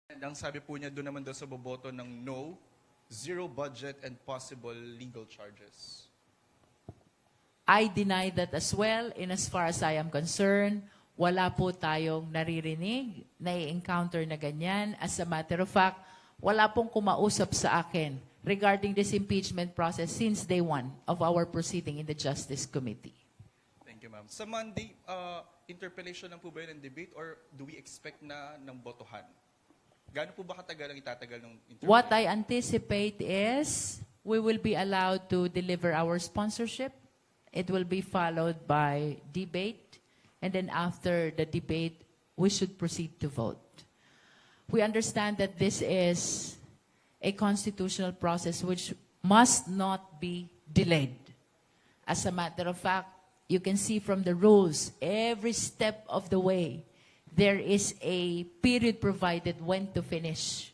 And ang sabi po niya doon naman daw sa boboto ng no, zero budget and possible legal charges. I deny that as well, in as far as I am concerned, wala po tayong naririnig, na-encounter na ganyan. As a matter of fact, wala pong kumausap sa akin regarding this impeachment process since day one of our proceeding in the Justice Committee. Thank you, ma'am. Sa Monday, interpellation lang po ba yun ng debate or do we expect na ng botohan? Gaano po ba katagal ang itatagal ng interpellation? What I anticipate is we will be allowed to deliver our sponsorship. It will be followed by debate, and then after the debate, we should proceed to vote. We understand that this is a constitutional process which must not be delayed. As a matter of fact, you can see from the rules, every step of the way, there is a period provided when to finish,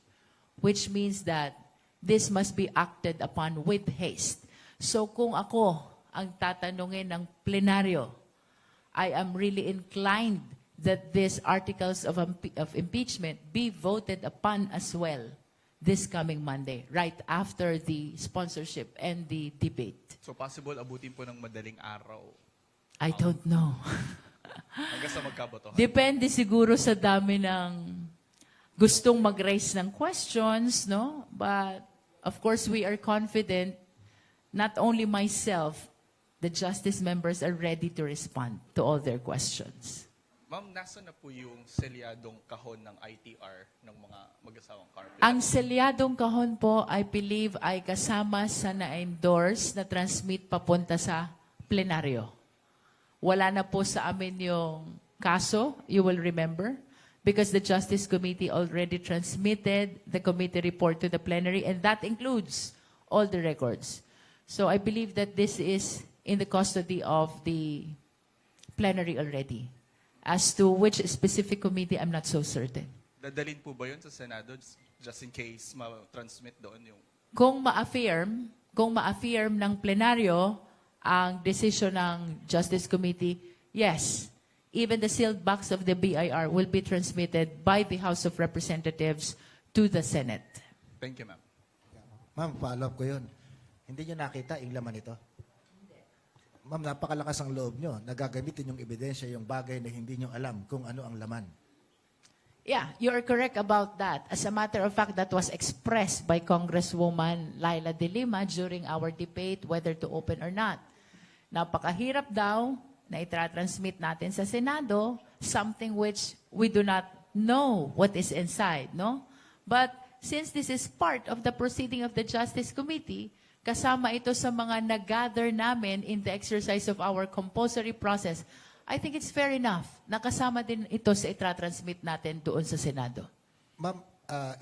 which means that this must be acted upon with haste. So kung ako ang tatanungin ng plenaryo, I am really inclined that these articles of impeachment be voted upon as well this coming Monday, right after the sponsorship and the debate. So possible abutin po ng madaling araw I don't know. hanggang sa magkabotohan. Depende siguro sa dami ng gustong mag-raise ng questions, no? But of course, we are confident, not only myself, the justice members are ready to respond to all their questions. Ma'am, nasa na po yung selyadong kahon ng ITR ng mga mag-asawang carpet? Ang selyadong kahon po, I believe, ay kasama sa na-endorse na transmit papunta sa plenaryo. Wala na po sa amin yung kaso, you will remember, because the Justice Committee already transmitted the committee report to the plenary, and that includes all the records. So I believe that this is in the custody of the plenary already. As to which specific committee, I'm not so certain. Dadalhin po ba yun sa Senado just in case ma-transmit doon yung... Kung ma-affirm ng plenaryo ang decision ng Justice Committee, yes, even the sealed box of the BIR will be transmitted by the House of Representatives to the Senate. Thank you, ma'am. Ma'am, follow up ko yun. Hindi nyo nakita yung laman ito? Ma'am, napakalakas ang loob nyo. Nagagamitin yung ebidensya, yung bagay na hindi nyo alam kung ano ang laman. Yeah, you are correct about that. As a matter of fact, that was expressed by Congresswoman Laila De Lima during our debate whether to open or not. Napakahirap daw na itra-transmit natin sa Senado something which we do not know what is inside, no? But since this is part of the proceeding of the Justice Committee, kasama ito sa mga nag-gather namin in the exercise of our compulsory process, I think it's fair enough na kasama din ito sa itra-transmit natin doon sa Senado. Ma'am,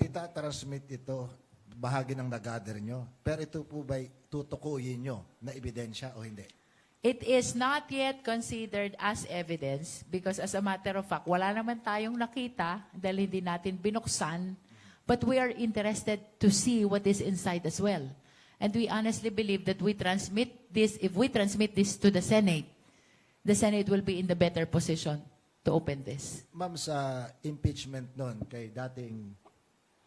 itatransmit ito, bahagi ng nag-gather nyo, pero ito po ba'y tutukuyin nyo na ebidensya o hindi? It is not yet considered as evidence because as a matter of fact, wala naman tayong nakita dahil hindi natin binuksan, but we are interested to see what is inside as well. And we honestly believe that if we transmit this to the Senate will be in the better position to open this. Ma'am, sa impeachment nun kay dating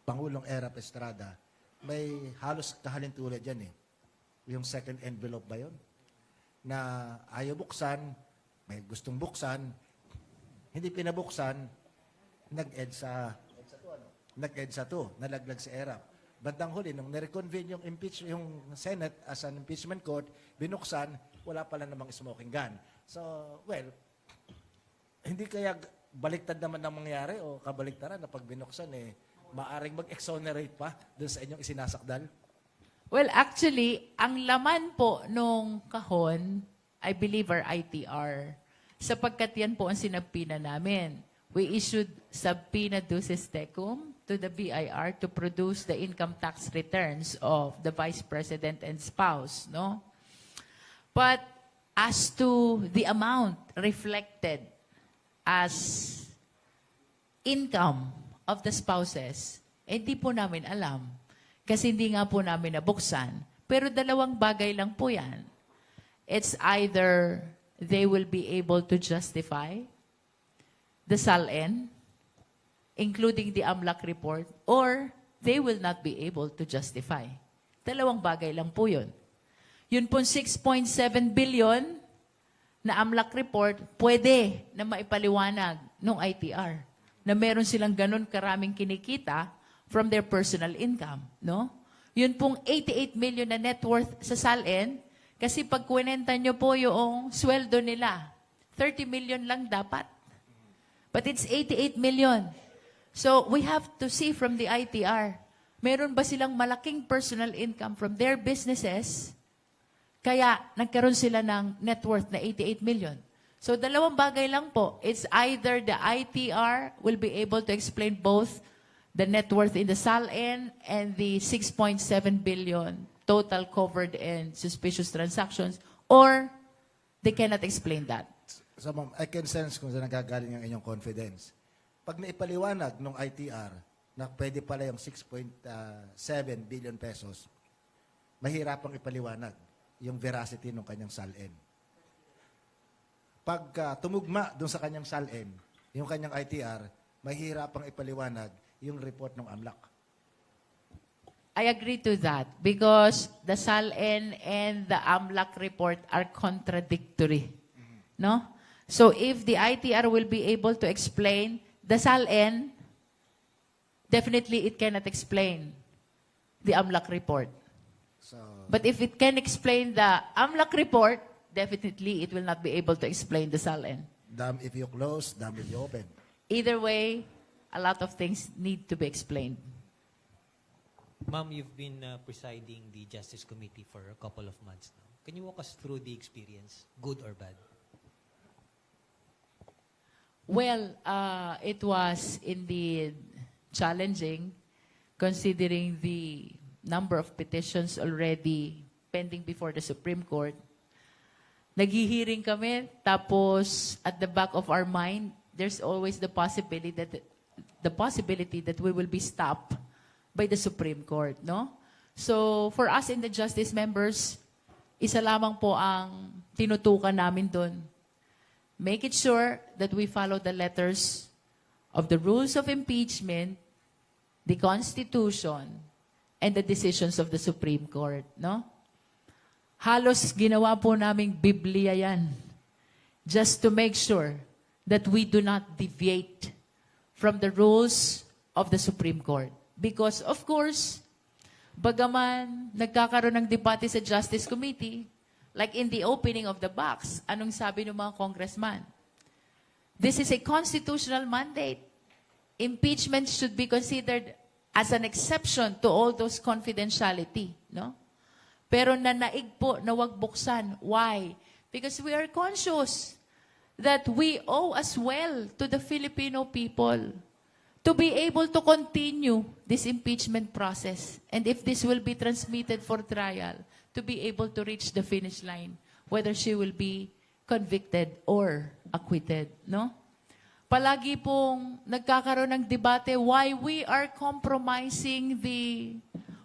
Pangulong Erap Estrada, may halos kahalintulad yan eh. Yung second envelope ba yun? Na ayaw buksan, may gustong buksan, hindi pinabuksan, nag-EDSA 2, nalaglag si Erap. Bandang huli, nung nireconvene yung Senate as an impeachment court, binuksan, wala pala namang smoking gun. So, well, hindi kaya baliktad naman ang mangyari o kabaliktaran na pag binuksan, maaring mag-exonerate pa doon sa inyong isinasakdal? Well, actually, ang laman po nung kahon, I believe are ITR. Sapagkat yan po ang sinagpina namin. We issued subpoena ducis tecum to the BIR to produce the income tax returns of the Vice President and spouse, no? But as to the amount reflected as income of the spouses, hindi po namin alam. Kasi hindi nga po namin nabuksan. Pero dalawang bagay lang po yan. It's either they will be able to justify the SALN, including the AMLAC report, or they will not be able to justify. Dalawang bagay lang po yun. Yun pong 6.7 billion na AMLAC report, pwede na maipaliwanag ng ITR na meron silang ganun karaming kinikita from their personal income. No? Yun pong 88 million na net worth sa SALN, kasi pag kwenta nyo po yung sweldo nila, 30 million lang dapat. But it's 88 million. So we have to see from the ITR, meron ba silang malaking personal income from their businesses, kaya nagkaroon sila ng net worth na 88 million. So dalawang bagay lang po. It's either the ITR will be able to explain both the net worth in the SALN and the 6.7 billion total covered and suspicious transactions, or they cannot explain that. So, ma'am, I can sense kung saan nagagaling ang inyong confidence. Pag naipaliwanag ng ITR na pwede pala yung 6.7 billion pesos, mahirapang ipaliwanag yung veracity ng kanyang SALN. Pag tumugma doon sa kanyang SALN, yung kanyang ITR, mahirapang ipaliwanag yung report ng AMLAC. I agree to that because the SALN and the AMLAC report are contradictory. No? So if the ITR will be able to explain the SALN, definitely it cannot explain the AMLAC report. So, But if it can explain the AMLAC report, definitely it will not be able to explain the SALN. damn if you close, damn if you open. Either way, a lot of things need to be explained. Ma'am, you've been presiding the Justice Committee for a couple of months now. Can you walk us through the experience, good or bad? Well, it was indeed challenging considering the number of petitions already pending before the Supreme Court. Naghihiring kami, tapos at the back of our mind, there's always the possibility that we will be stopped by the Supreme Court, no? So, for us in the justice members, isa lamang po ang tinutukan namin doon. Make it sure that we follow the letters of the rules of impeachment, the Constitution, and the decisions of the Supreme Court, no? Halos ginawa po naming Biblia yan, just to make sure that we do not deviate from the rules of the Supreme Court. Because, of course, bagaman nagkakaroon ng debate sa Justice Committee, like in the opening of the box, anong sabi ng mga congressman? This is a constitutional mandate. Impeachment should be considered as an exception to all those confidentiality, no? Pero nanaig po na wag buksan. Why? Because we are conscious that we owe as well to the Filipino people to be able to continue this impeachment process. And if this will be transmitted for trial, to be able to reach the finish line, whether she will be convicted or acquitted, no? Palagi pong nagkakaroon ng debate why we are compromising the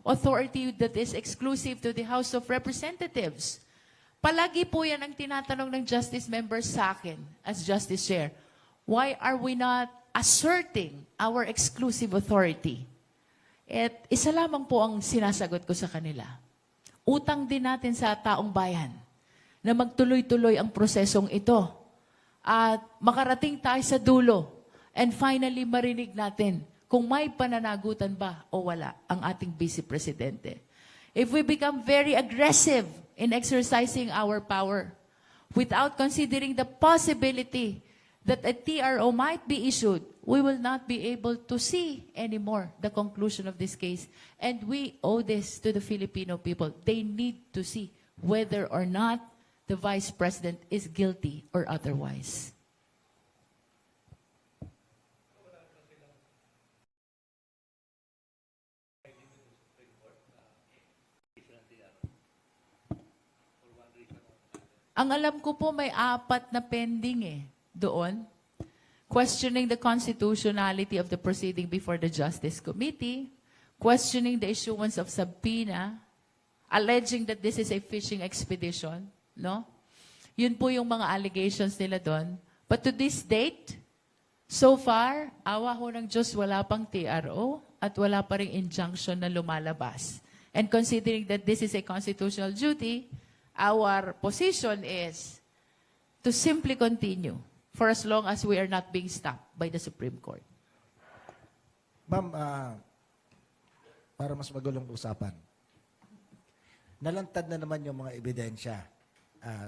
authority that is exclusive to the House of Representatives. Palagi po yan ang tinatanong ng justice members sa akin as Justice Chair. Why are we not asserting our exclusive authority? At isa lamang po ang sinasagot ko sa kanila. Utang din natin sa taong bayan na magtuloy-tuloy ang prosesong ito at makarating tayo sa dulo and finally marinig natin kung may pananagutan ba o wala ang ating Vice Presidente. If we become very aggressive in exercising our power without considering the possibility that a TRO might be issued, we will not be able to see anymore the conclusion of this case. And we owe this to the Filipino people. They need to see whether or not the Vice President is guilty or otherwise. Ang alam ko po may 4 na pending doon. questioning the constitutionality of the proceeding before the Justice Committee, questioning the issuance of subpoena, alleging that this is a fishing expedition, no? Yun po yung mga allegations nila doon. But to this date, so far, awa ho ng Diyos, wala pang TRO at wala pa rin injunction na lumalabas. And considering that this is a constitutional duty, our position is to simply continue for as long as we are not being stopped by the Supreme Court. Ma'am, para mas magulong usapan, nalantad na naman yung mga ebidensya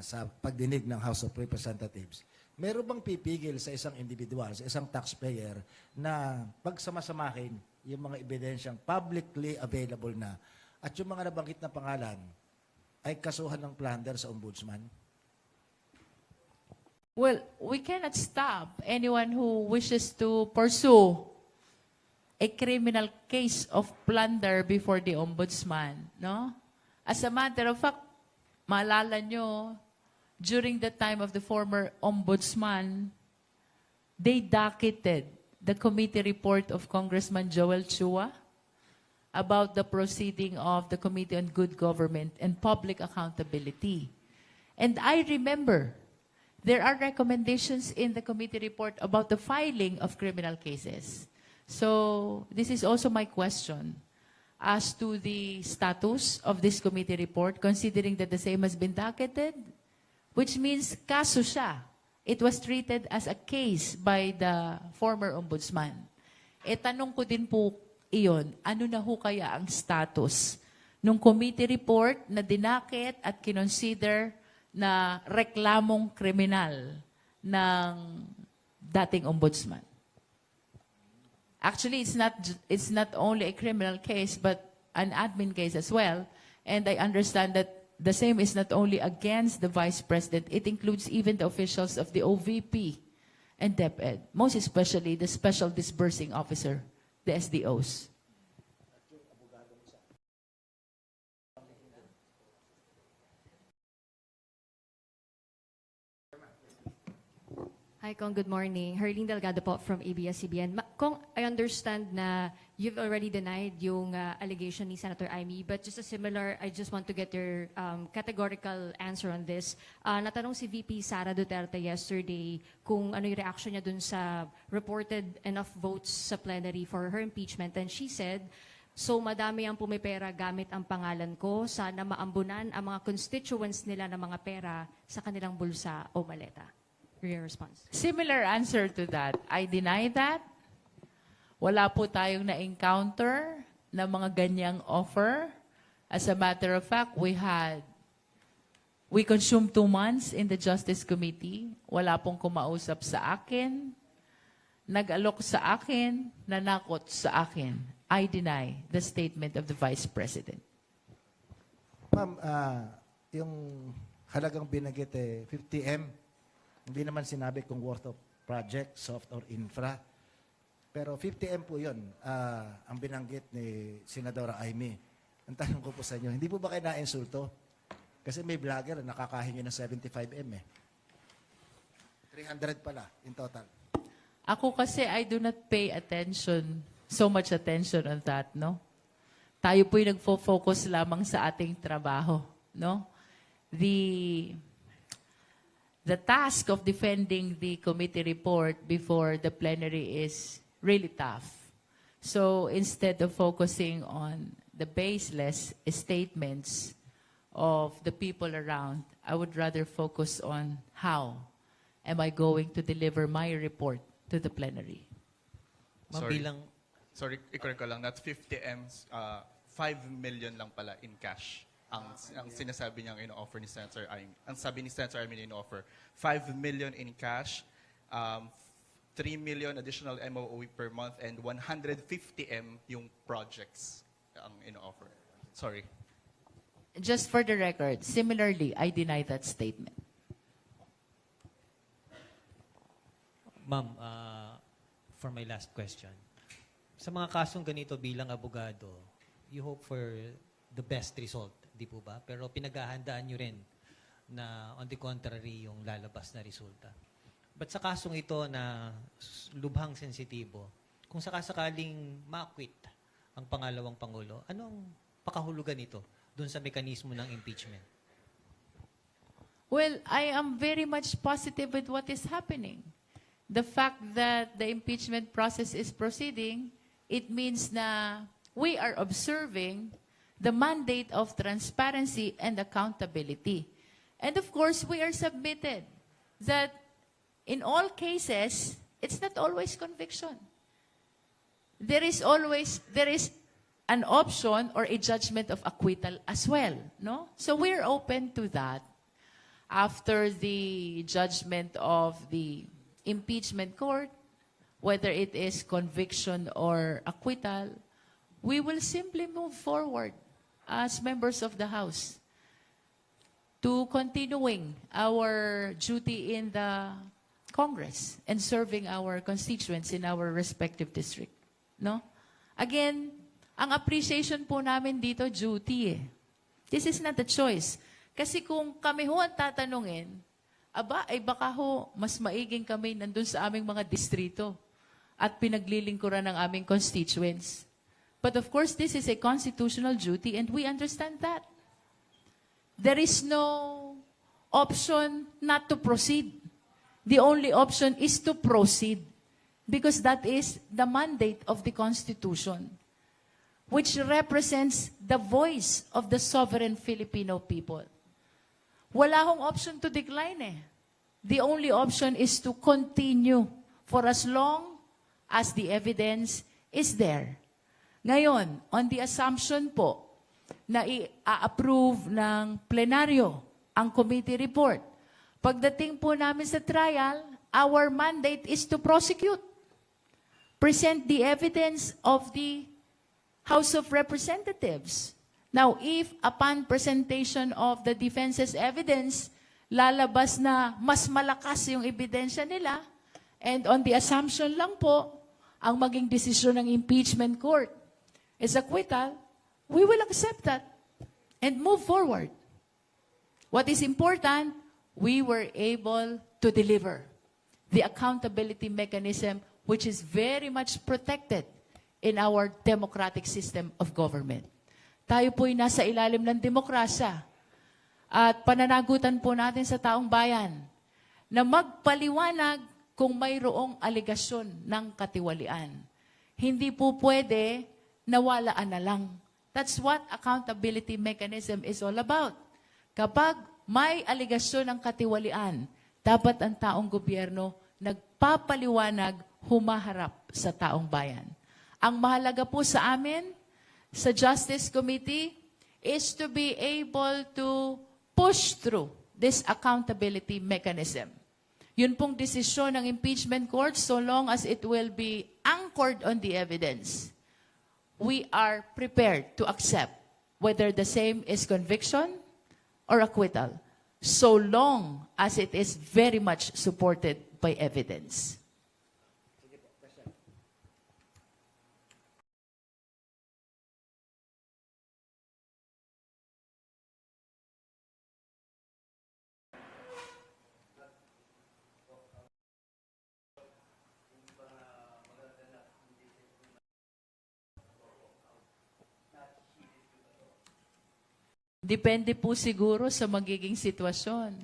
sa pagdinig ng House of Representatives. Meron bang pipigil sa isang individual, sa isang taxpayer, na pagsamasamahin yung mga ebidensyang publicly available na at yung mga nabanggit na pangalan ay kasuhan ng plunder sa ombudsman? Well, we cannot stop anyone who wishes to pursue a criminal case of plunder before the ombudsman, no? As a matter of fact, maalala nyo, during the time of the former ombudsman, they docketed the committee report of Congressman Joel Chua about the proceeding of the Committee on Good Government and Public Accountability. And I remember, there are recommendations in the committee report about the filing of criminal cases. So, this is also my question as to the status of this committee report, considering that the same has been docketed, which means kaso siya. It was treated as a case by the former ombudsman. Tanong ko din po iyon, ano na ho kaya ang status ng committee report na dinakit at kinonsider na reklamong kriminal ng dating ombudsman? Actually, it's not only a criminal case, but an admin case as well. And I understand that the same is not only against the Vice President, it includes even the officials of the OVP and DepEd, most especially the Special Disbursing Officer, the SDOs. Hi, Kong. Good morning. Herlene Delgado po from ABS-CBN. Kong, I understand na you've already denied yung allegation ni Senator Amy, but just a similar, I just want to get your categorical answer on this. Natanong si VP Sara Duterte yesterday kung ano yung reaction niya dun sa reported enough votes sa plenary for her impeachment, and she said, so madami ang pumipera gamit ang pangalan ko, sana maambunan ang mga constituents nila ng mga pera sa kanilang bulsa o maleta. Your response. Similar answer to that. I deny that. Wala po tayong na-encounter na mga ganyang offer. As a matter of fact, we consumed 2 months in the Justice Committee. Wala pong kumausap sa akin, nag-alok sa akin, nanakot sa akin. I deny the statement of the Vice President. Ma'am, yung halagang binanggit 50M, hindi naman sinabi kung worth of project, soft or infra. Pero 50M po yun, ang binanggit ni Senadora Amy. Ang tanong ko po sa inyo, hindi po ba kayo na-insulto? Kasi may vlogger na nakakahingi ng 75M eh. 300 pala in total. Ako kasi, I do not pay attention, so much attention on that, no? Tayo po'y nagfo-focus lamang sa ating trabaho, no? The task of defending the committee report before the plenary is really tough. So instead of focusing on the baseless statements of the people around, I would rather focus on how am I going to deliver my report to the plenary. Sorry, i-correct ko lang. Not 50M's, 5 million lang pala in cash. Ang sinasabi niyang ino-offer ni Senator Amy. Ang sabi ni Senator Amy na ino-offer, 5 million in cash, 3 million additional MOE per month, and 150M yung projects ang ino-offer. Sorry. Just for the record, similarly, I deny that statement. Ma'am, for my last question. Sa mga kasong ganito bilang abogado, you hope for the best result, di po ba? Pero pinaghahandaan nyo rin na on the contrary yung lalabas na resulta. But sa kasong ito na lubhang sensitibo, kung sakasakaling ma-acquit ang pangalawang Pangulo, anong pakahulugan nito dun sa mekanismo ng impeachment? Well, I am very much positive with what is happening. The fact that the impeachment process is proceeding, it means na we are observing the mandate of transparency and accountability. And of course, we are submitted that in all cases, it's not always conviction. There is an option or a judgment of acquittal as well, no? So we're open to that. After the judgment of the impeachment court, whether it is conviction or acquittal, we will simply move forward as members of the House to continuing our duty in the Congress and serving our constituents in our respective district. No? Again, ang appreciation po namin dito, duty eh. This is not a choice. Kasi kung kami ho ang tatanungin, ay baka ho, mas maiging kami nandun sa aming mga distrito at pinaglilingkuran ng aming constituents. But of course, this is a constitutional duty and we understand that. There is no option not to proceed. The only option is to proceed because that is the mandate of the Constitution, which represents the voice of the sovereign Filipino people. Wala hong option to decline eh. The only option is to continue for as long as the evidence is there. Ngayon, on the assumption po na i-approve ng plenaryo ang committee report, pagdating po namin sa trial, our mandate is to prosecute. Present the evidence of the House of Representatives. Now, if upon presentation of the defense's evidence, lalabas na mas malakas yung ebidensya nila, and on the assumption lang po, ang maging desisyon ng impeachment court is acquittal, we will accept that and move forward. What is important, we were able to deliver the accountability mechanism which is very much protected in our democratic system of government. Tayo po'y nasa ilalim ng demokrasya at pananagutan po natin sa taong bayan na magpaliwanag kung mayroong aligasyon ng katiwalian. Hindi po pwede nawalaan na lang. That's what accountability mechanism is all about. Kapag may aligasyon ng katiwalian, dapat ang taong gobyerno nagpapaliwanag, humaharap sa taong bayan. Ang mahalaga po sa amin, sa Justice Committee, is to be able to push through this accountability mechanism. Yun pong desisyon ng impeachment court, so long as it will be anchored on the evidence, we are prepared to accept whether the same is conviction or acquittal, so long as it is very much supported by evidence. Depende po siguro sa magiging sitwasyon.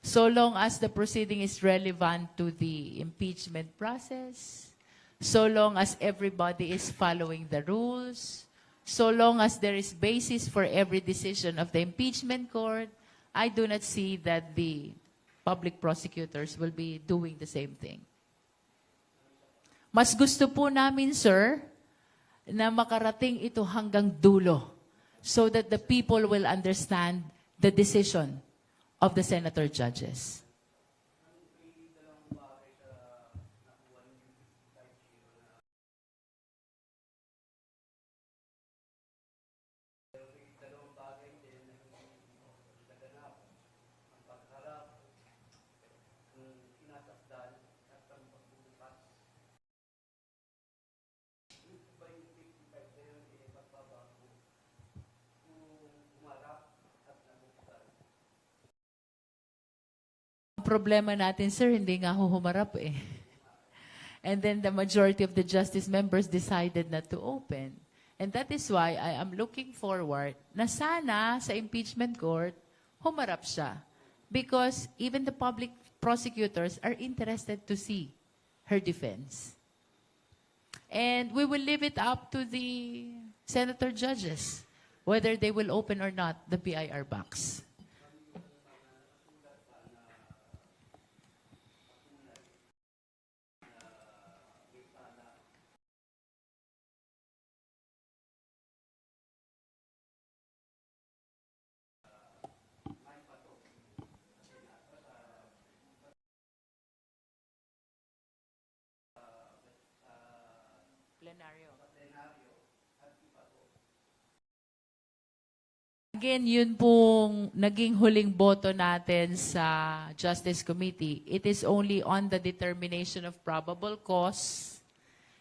So long as the proceeding is relevant to the impeachment process, so long as everybody is following the rules, so long as there is basis for every decision of the impeachment court, I do not see that the public prosecutors will be doing the same thing. Mas gusto po namin, sir, na makarating ito hanggang dulo, so that the people will understand the decision of the senator judges. problema natin, sir, hindi nga ho humarap eh. And then the majority of the justice members decided not to open. And that is why I am looking forward na sana sa impeachment court, humarap siya. Because even the public prosecutors are interested to see her defense. And we will leave it up to the senator judges whether they will open or not the PIR box. Plenaryo. Again, yun pong naging huling boto natin sa Justice Committee. It is only on the determination of probable cause.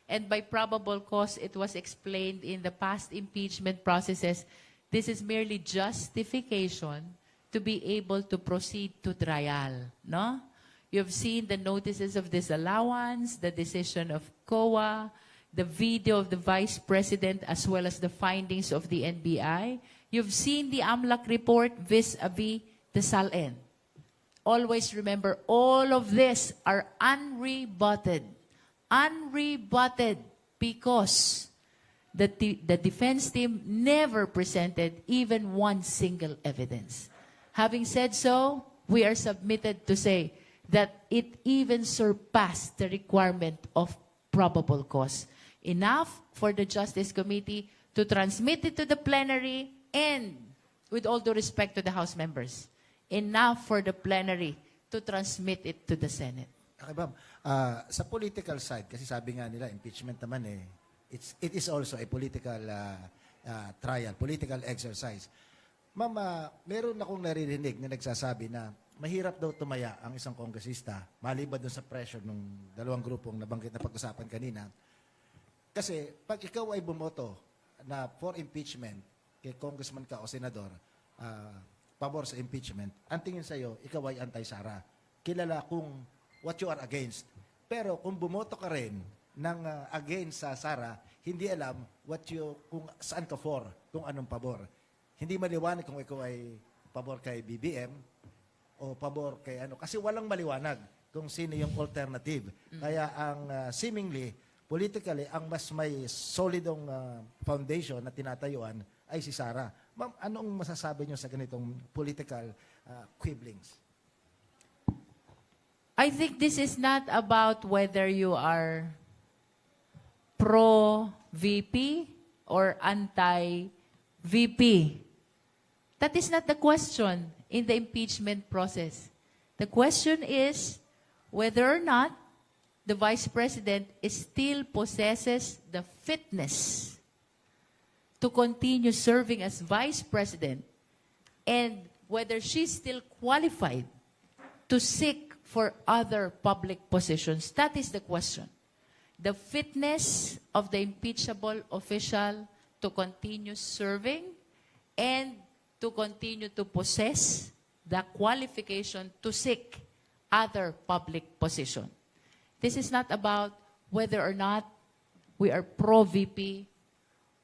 And by probable cause, it was explained in the past impeachment processes. This is merely justification to be able to proceed to trial. No? You've seen the notices of disallowance, the decision of COA, the video of the Vice President, as well as the findings of the NBI. You've seen the AMLAC report vis-a-vis the SALN. Always remember, all of this are unrebutted. Unrebutted because the defense team never presented even one single evidence. Having said so, we are submitted to say that it even surpassed the requirement of probable cause. Enough for the Justice Committee to transmit it to the plenary and, with all due respect to the House members, enough for the plenary to transmit it to the Senate. Okay, ma'am. Sa political side, kasi sabi nga nila, impeachment naman it is also a political trial, political exercise. Ma'am, meron akong naririnig na nagsasabi na mahirap daw tumaya ang isang kongresista, maliban doon sa pressure ng dalawang grupong nabanggit na pag-usapan kanina. Kasi pag ikaw ay bumoto na for impeachment, kay congressman ka o senador, pabor sa impeachment, ang tingin sa'yo, ikaw ay anti-Sara. Kilala kung what you are against. Pero kung bumoto ka rin ng against sa Sara, hindi alam kung saan ka for, kung anong pabor. Hindi maliwanag kung ikaw ay pabor kay BBM o pabor kay ano. Kasi walang maliwanag kung sino yung alternative. Kaya ang seemingly, politically, ang mas may solidong foundation na tinatayuan ay si Sara. Ma'am, anong masasabi niyo sa ganitong political quibblings? I think this is not about whether you are pro-VP or anti-VP. That is not the question in the impeachment process. The question is whether or not the Vice President still possesses the fitness to continue serving as Vice President and whether she's still qualified to seek for other public positions. That is the question. The fitness of the impeachable official to continue serving and to continue to possess the qualification to seek other public position. This is not about whether or not we are pro-VP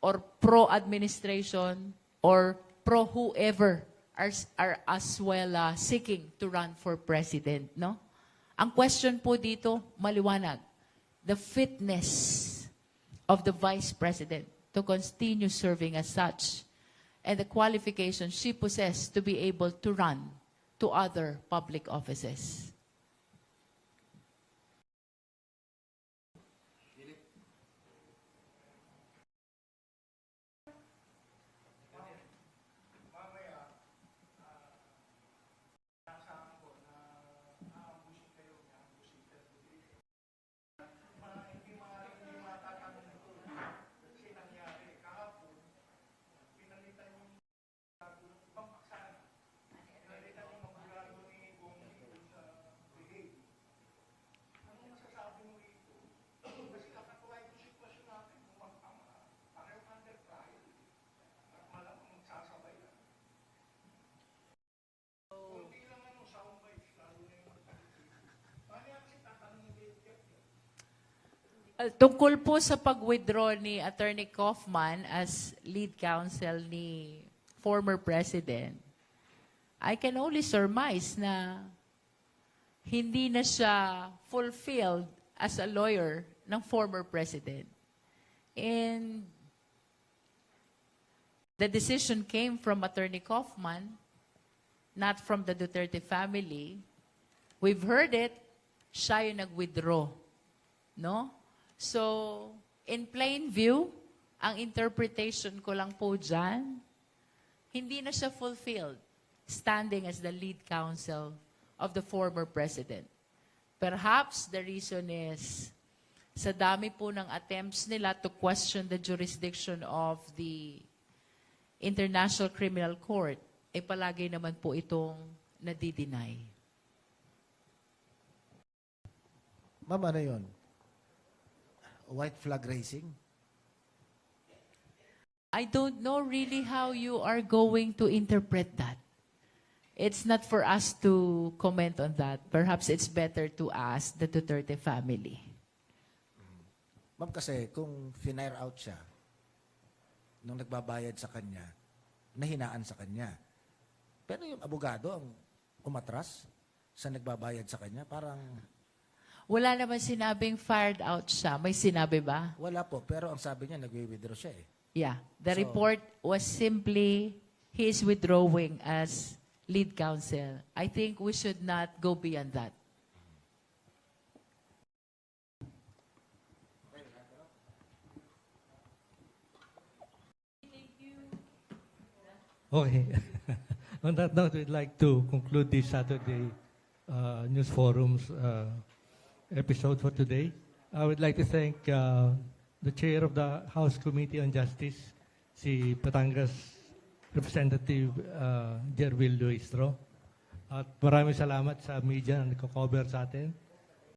or pro-administration or pro-whoever are as well seeking to run for president, no? Ang question po dito, maliwanag. The fitness of the Vice President to continue serving as such and the qualifications she possesses to be able to run to other public offices. Tungkol po sa pag-withdraw ni Attorney Kaufman as lead counsel ni former President, I can only surmise na hindi na siya fulfilled as a lawyer ng former President. And the decision came from Attorney Kaufman, not from the Duterte family. We've heard it, siya yung nag-withdraw. No? So, in plain view, ang interpretation ko lang po dyan, hindi na siya fulfilled, standing as the lead counsel of the former president. Perhaps the reason is, sa dami po ng attempts nila to question the jurisdiction of the International Criminal Court, eh palagi naman po itong nadi-deny. Ma'am, ano yun? White flag raising? I don't know really how you are going to interpret that. It's not for us to comment on that. Perhaps it's better to ask the Duterte family. Ma'am, kasi kung finire out siya, nung nagbabayad sa kanya, nahinaan sa kanya. Pero yung abogado ang umatras sa nagbabayad sa kanya, parang Wala naman sinabing fired out siya. May sinabi ba? wala po. Pero ang sabi niya, nag-withdraw siya eh. Yeah. The So- report was simply he is withdrawing as lead counsel. I think we should not go beyond that. Okay. On that note, we'd like to conclude this Saturday News Forum's episode for today. I would like to thank the chair of the House Committee on Justice, si Batangas Representative Jervil Luistro. At maraming salamat sa media na nagko-cover sa atin.